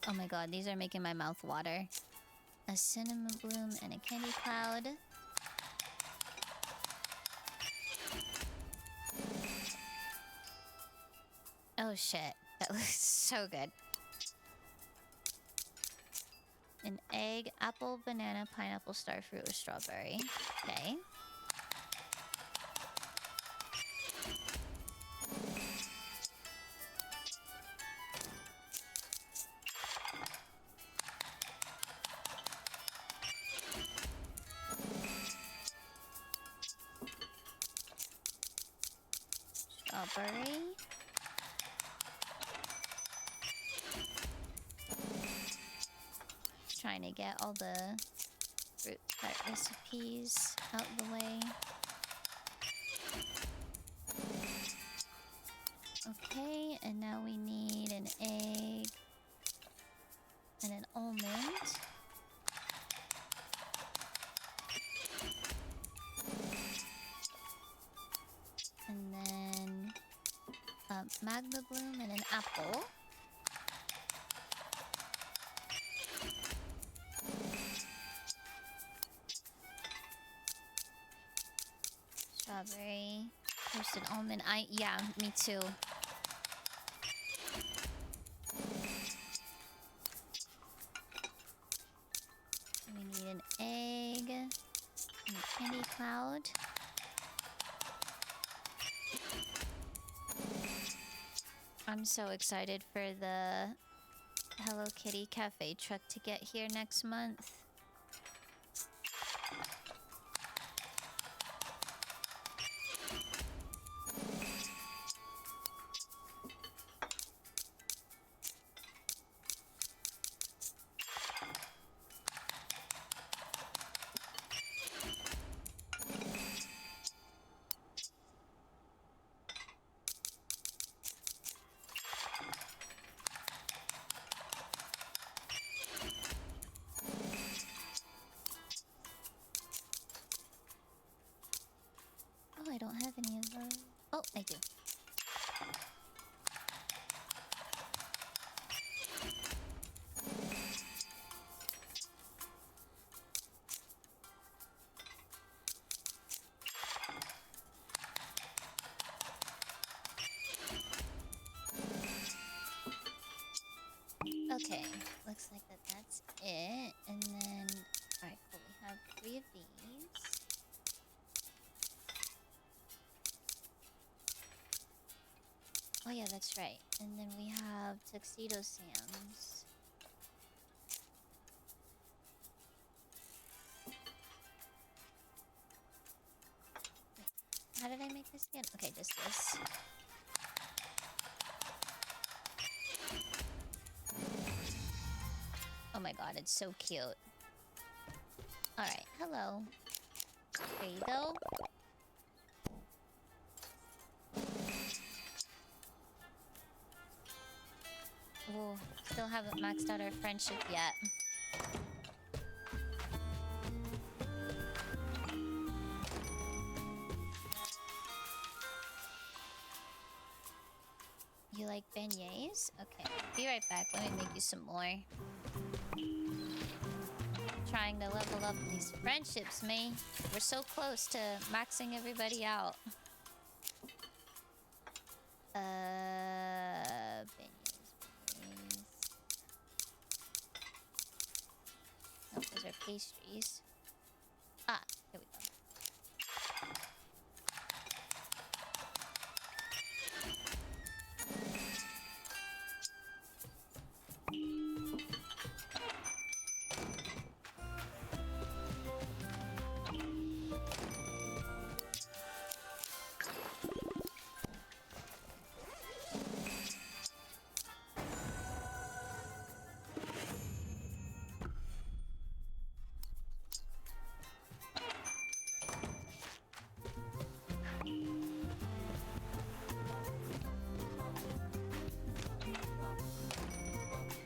Oh my god, these are making my mouth water. A cinnamon bloom and a candy cloud. Oh shit, that looks so good. An egg, apple, banana, pineapple, starfruit, or strawberry. Okay. Strawberry. Trying to get all the fruit tart recipes out of the way. Okay, and now we need an egg and an almond. And then magma bloom and an apple. Strawberry, toasted almond. Yeah, me too. We need an egg and a candy cloud. I'm so excited for the Hello Kitty Cafe truck to get here next month. Oh, I don't have any of those. Oh, I do. Okay, looks like that's it. And then, alright, cool. We have 3 of these. Oh yeah, that's right. And then we have Tuxedo Sam's. Wait, how did I make this again? Okay, just this. Oh my god, it's so cute. Alright, hello. There you go. Ooh, still haven't maxed out our friendship yet. You like beignets? Okay, be right back. Let me make you some more. Trying to level up these friendships, man. We're so close to maxing everybody out. Beignets. No, those are pastries. Ah, here we go.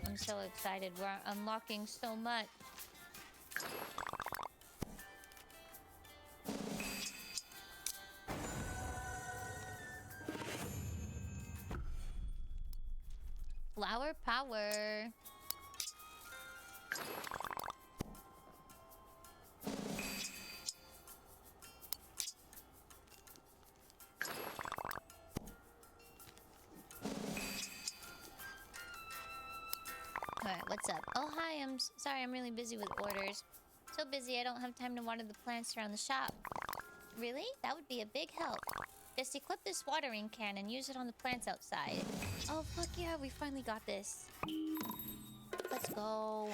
I'm so excited. We're unlocking so much. Flower power. Alright, what's up? Oh, hi, I'm sorry, I'm really busy with orders. So busy, I don't have time to water the plants around the shop. Really? That would be a big help. Just equip this watering can and use it on the plants outside. Oh, fuck yeah, we finally got this. Let's go.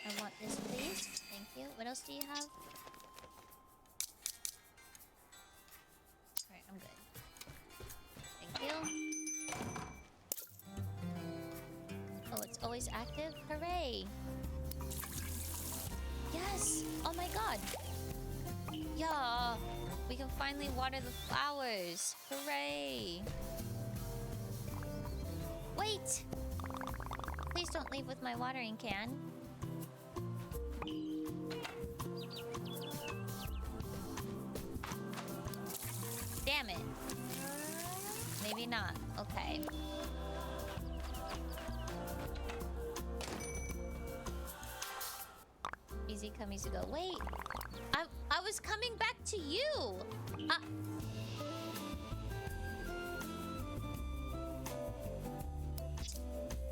I want this, please. Thank you. What else do you have? Alright, I'm good. Thank you. Oh, it's always active? Hooray! Yes! Oh my god! Yeah! We can finally water the flowers! Hooray! Wait! Please don't leave with my watering can. not? Okay. Easy come, easy go. Wait. I was coming back to you.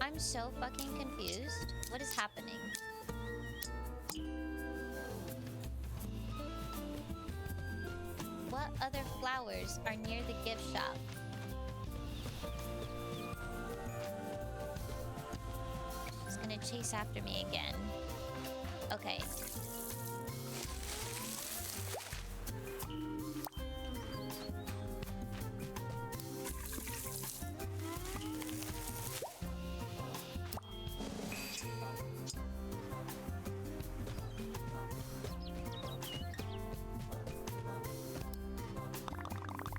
I'm so fucking confused. What is happening? What other flowers are near the gift shop? She's gonna chase after me again. Okay.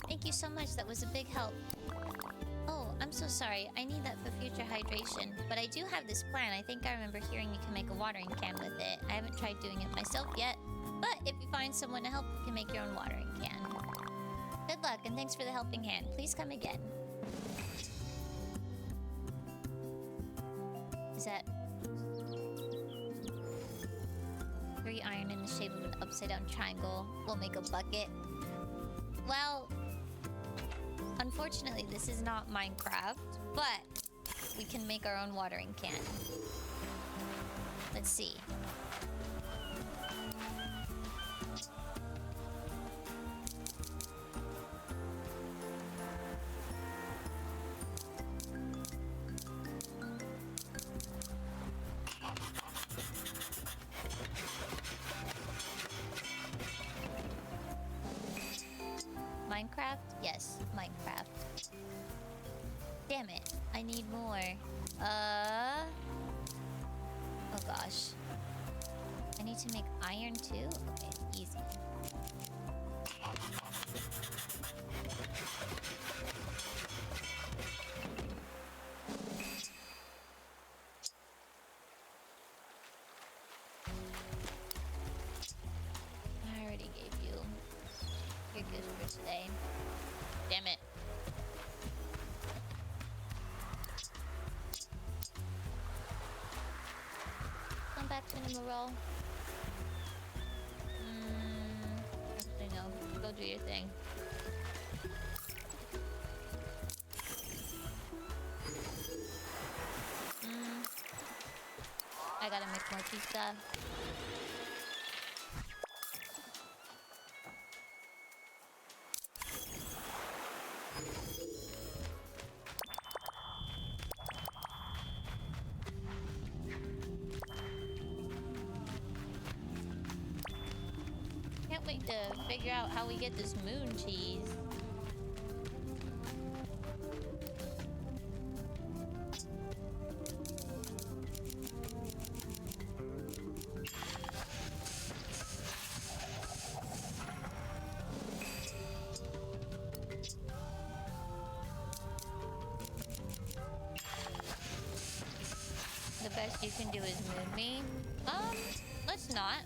Thank you so much. That was a big help. Oh, I'm so sorry. I need that for future hydration. But I do have this plan. I think I remember hearing you can make a watering can with it. I haven't tried doing it myself yet. But if you find someone to help, you can make your own watering can. Good luck, and thanks for the helping hand. Please come again. Is that 3 iron in the shape of an upside-down triangle will make a bucket? Well, unfortunately, this is not Minecraft, but we can make our own watering can. Let's see. Minecraft? Yes, Minecraft. Damn it, I need more. Oh gosh. I need to make iron too? Okay, easy. I already gave you your gift for today. Damn it. Come back to Nimmerol. Actually no. Go do your thing. I gotta make more pizza. Can't wait to figure out how we get this moon cheese. The best you can do is moon me. Let's not.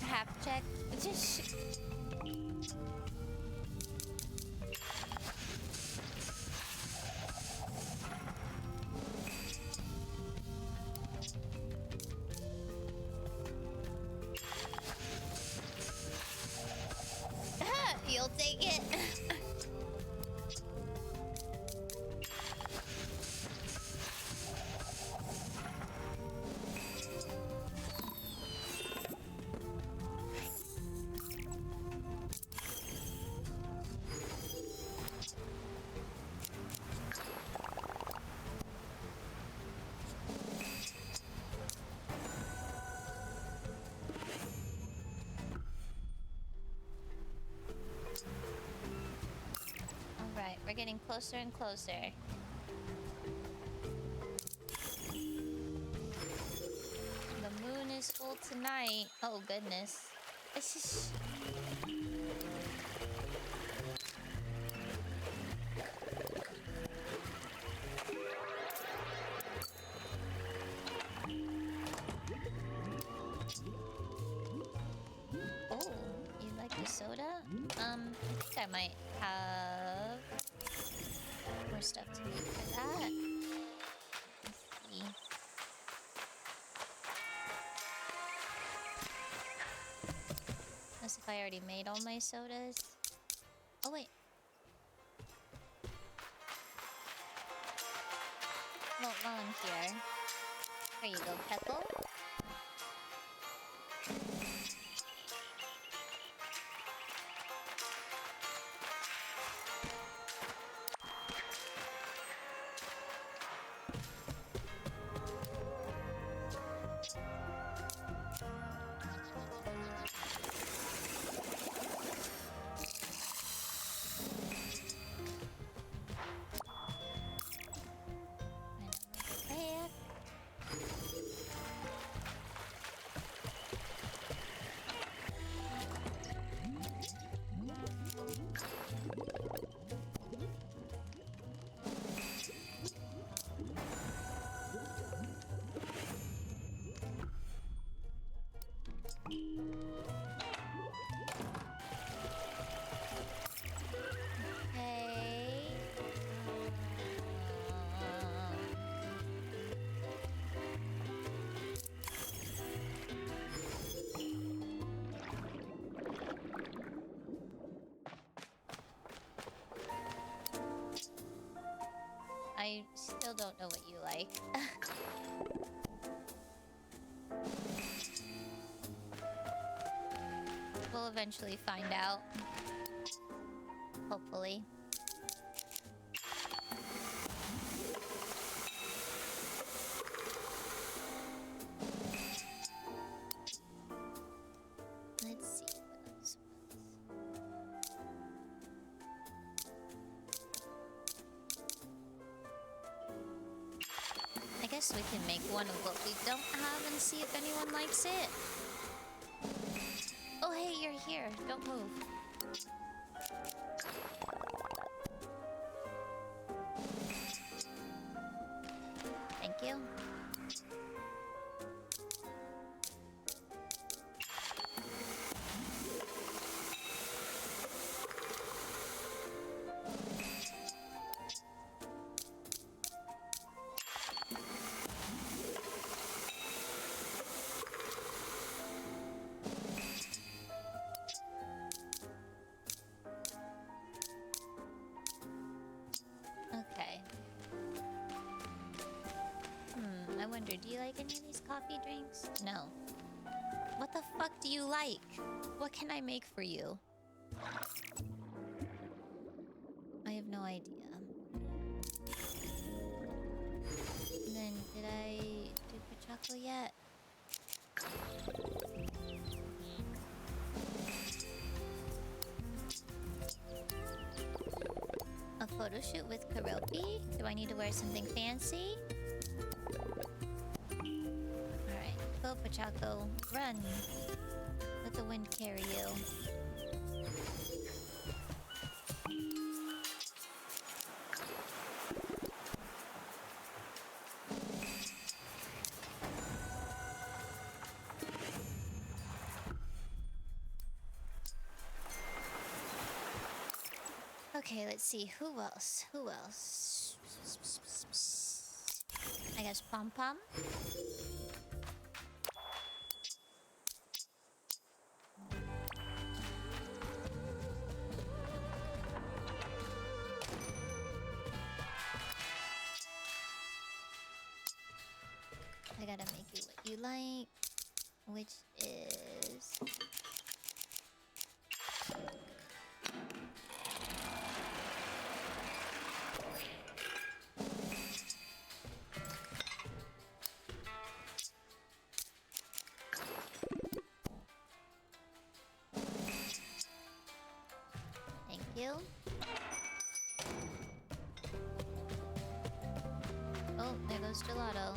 Half check. Just you'll take it. We're getting closer and closer. The moon is full tonight. Oh goodness. Oh, you like the soda? I think I might have more stuff to make for that. Let's see. Unless if I already made all my sodas. Oh wait. Well, while I'm here. Here you go, Peckle. I still don't know what you like. We'll eventually find out. Hopefully. Let's see what else. I guess we can make one of what we don't have and see if anyone likes it. Oh, hey, you're here. Don't move. Thank you. Okay. I wonder, do you like any of these coffee drinks? No. What the fuck do you like? What can I make for you? I have no idea. And then, did I do Pachaco yet? A photo shoot with Karopi? Do I need to wear something fancy? Alright, go Pachaco, run! Let the wind carry you. Okay, let's see. Who else? Who else? I guess Pom Pom? I gotta make you what you like, which is... Thank you. Oh, there goes Gelato.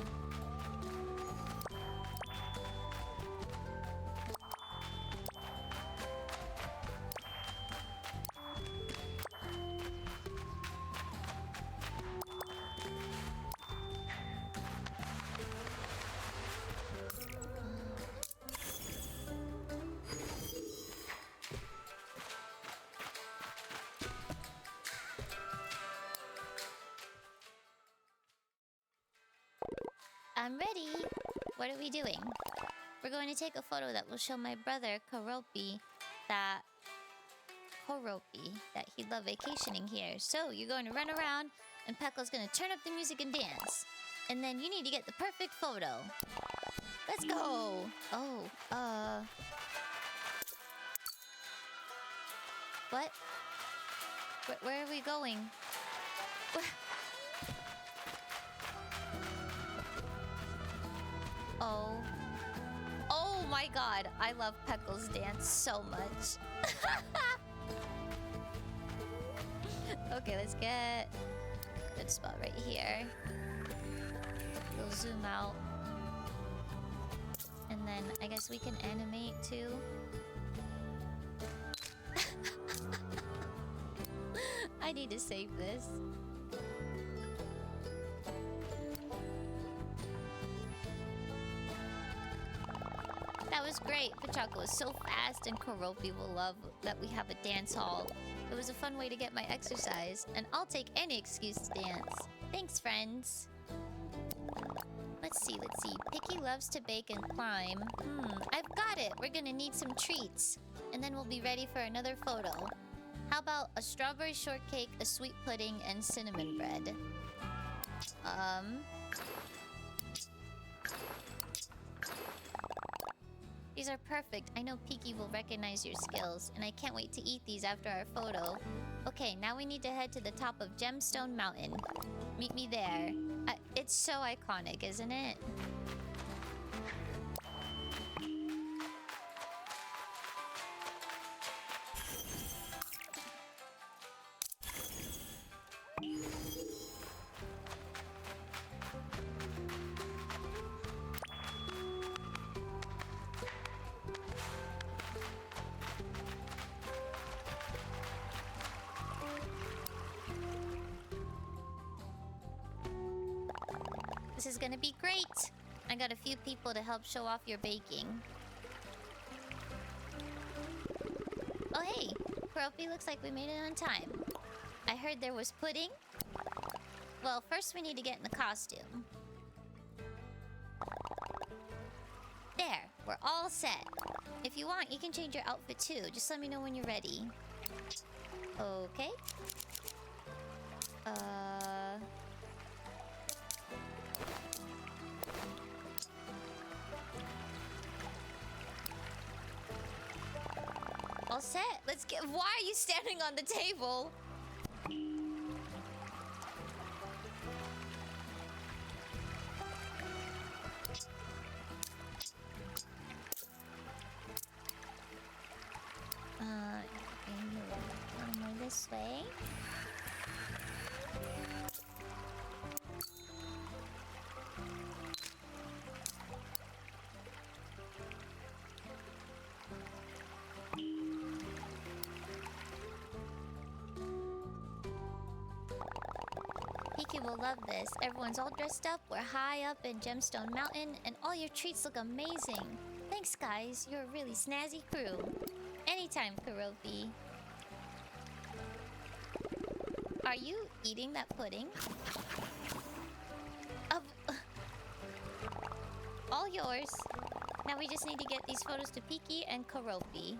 I'm ready. What are we doing? We're going to take a photo that will show my brother Karopi that he'd love vacationing here. So you're going to run around and Peckle's going to turn up the music and dance. And then you need to get the perfect photo. Let's go. Oh, what? Where are we going? Oh my god, I love Peckle's dance so much. Okay, let's get a good spot right here. We'll zoom out. And then I guess we can animate too. I need to save this. That was great. Pachaka was so fast, and Karopi will love that we have a dance hall. It was a fun way to get my exercise, and I'll take any excuse to dance. Thanks, friends. Let's see. Picky loves to bake and climb. I've got it. We're gonna need some treats, and then we'll be ready for another photo. How about a strawberry shortcake, a sweet pudding, and cinnamon bread? These are perfect. I know Peaky will recognize your skills, and I can't wait to eat these after our photo. Okay, now we need to head to the top of Gemstone Mountain. Meet me there. It's so iconic, isn't it? This is gonna be great! I got a few people to help show off your baking. Oh hey! Karopi, looks like we made it on time. I heard there was pudding? Well, first we need to get in the costume. There! We're all set. If you want, you can change your outfit too. Just let me know when you're ready. Okay. All set? Let's get... Why are you standing on the table? Move this way. Piki will love this. Everyone's all dressed up. We're high up in Gemstone Mountain, and all your treats look amazing. Thanks, guys. You're a really snazzy crew. Anytime, Karopi. Are you eating that pudding? All yours. Now we just need to get these photos to Piki and Karopi.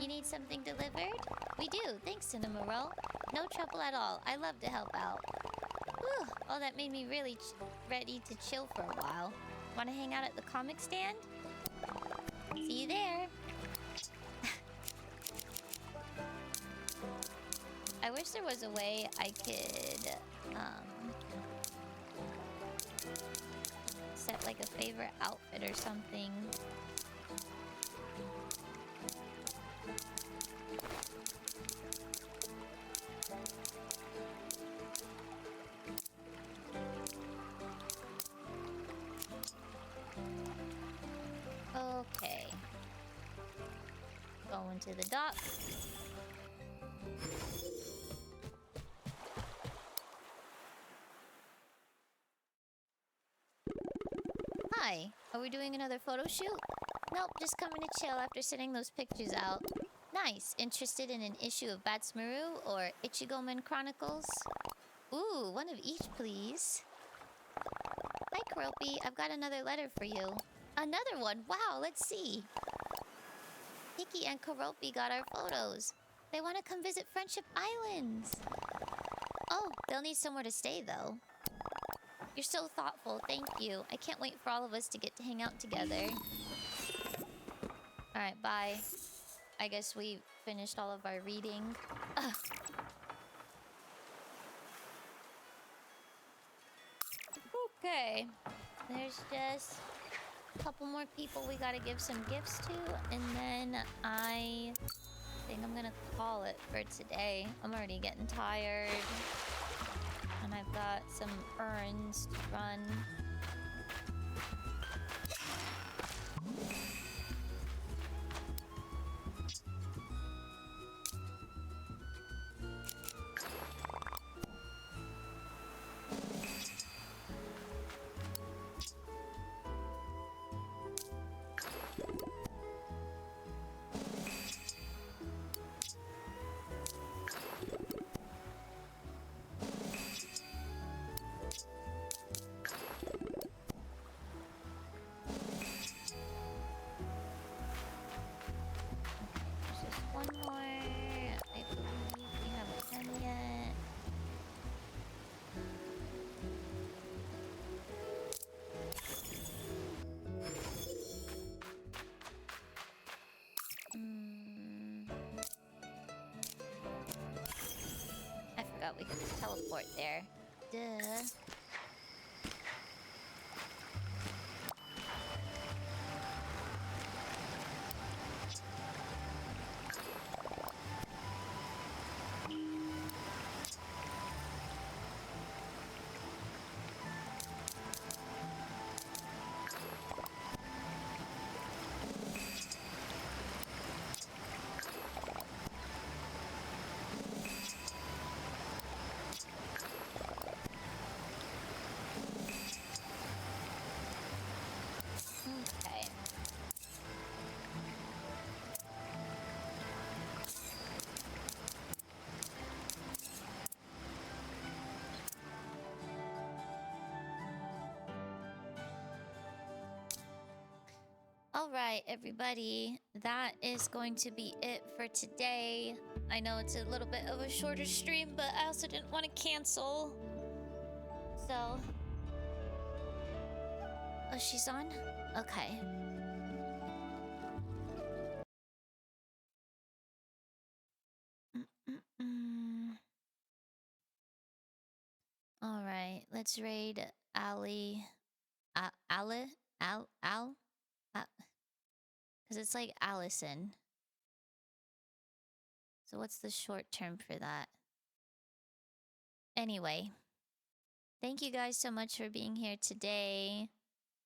You need something delivered? We do. Thanks, Cinema Roll. No trouble at all. I love to help out. Whew. Oh, that made me really ready to chill for a while. Want to hang out at the comic stand? See you there. I wish there was a way I could set like a favorite outfit or something. going to the dock. Hi, are we doing another photo shoot? Nope, just coming to chill after sending those pictures out. Nice. Interested in an issue of Batsmaru or Ichigomen Chronicles? Ooh, one of each, please. Hi, Karopi. I've got another letter for you. Another one? Wow, let's see. Hiki and Karopi got our photos. They want to come visit Friendship Islands. Oh, they'll need somewhere to stay, though. You're so thoughtful. Thank you. I can't wait for all of us to get to hang out together. Alright, bye. I guess we finished all of our reading. Ugh. Okay. There's just a couple more people we gotta give some gifts to, and then I think I'm gonna call it for today. I'm already getting tired. And I've got some errands to run. We can just teleport there. Duh. Alright, everybody. That is going to be it for today. I know it's a little bit of a shorter stream, but I also didn't want to cancel. So... Oh, she's on? Okay. Alright, let's raid Ali. Because it's like Allison. So what's the short term for that? Anyway. Thank you guys so much for being here today.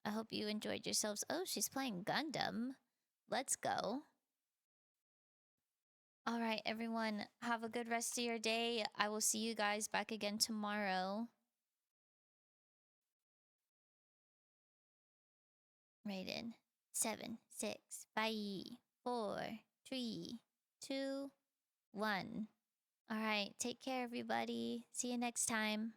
I hope you enjoyed yourselves. Oh, she's playing Gundam. Let's go. Alright, everyone. Have a good rest of your day. I will see you guys back again tomorrow. Raiden. 7, 6, 5, 4, 3, 2, 1. Alright, take care, everybody. See you next time.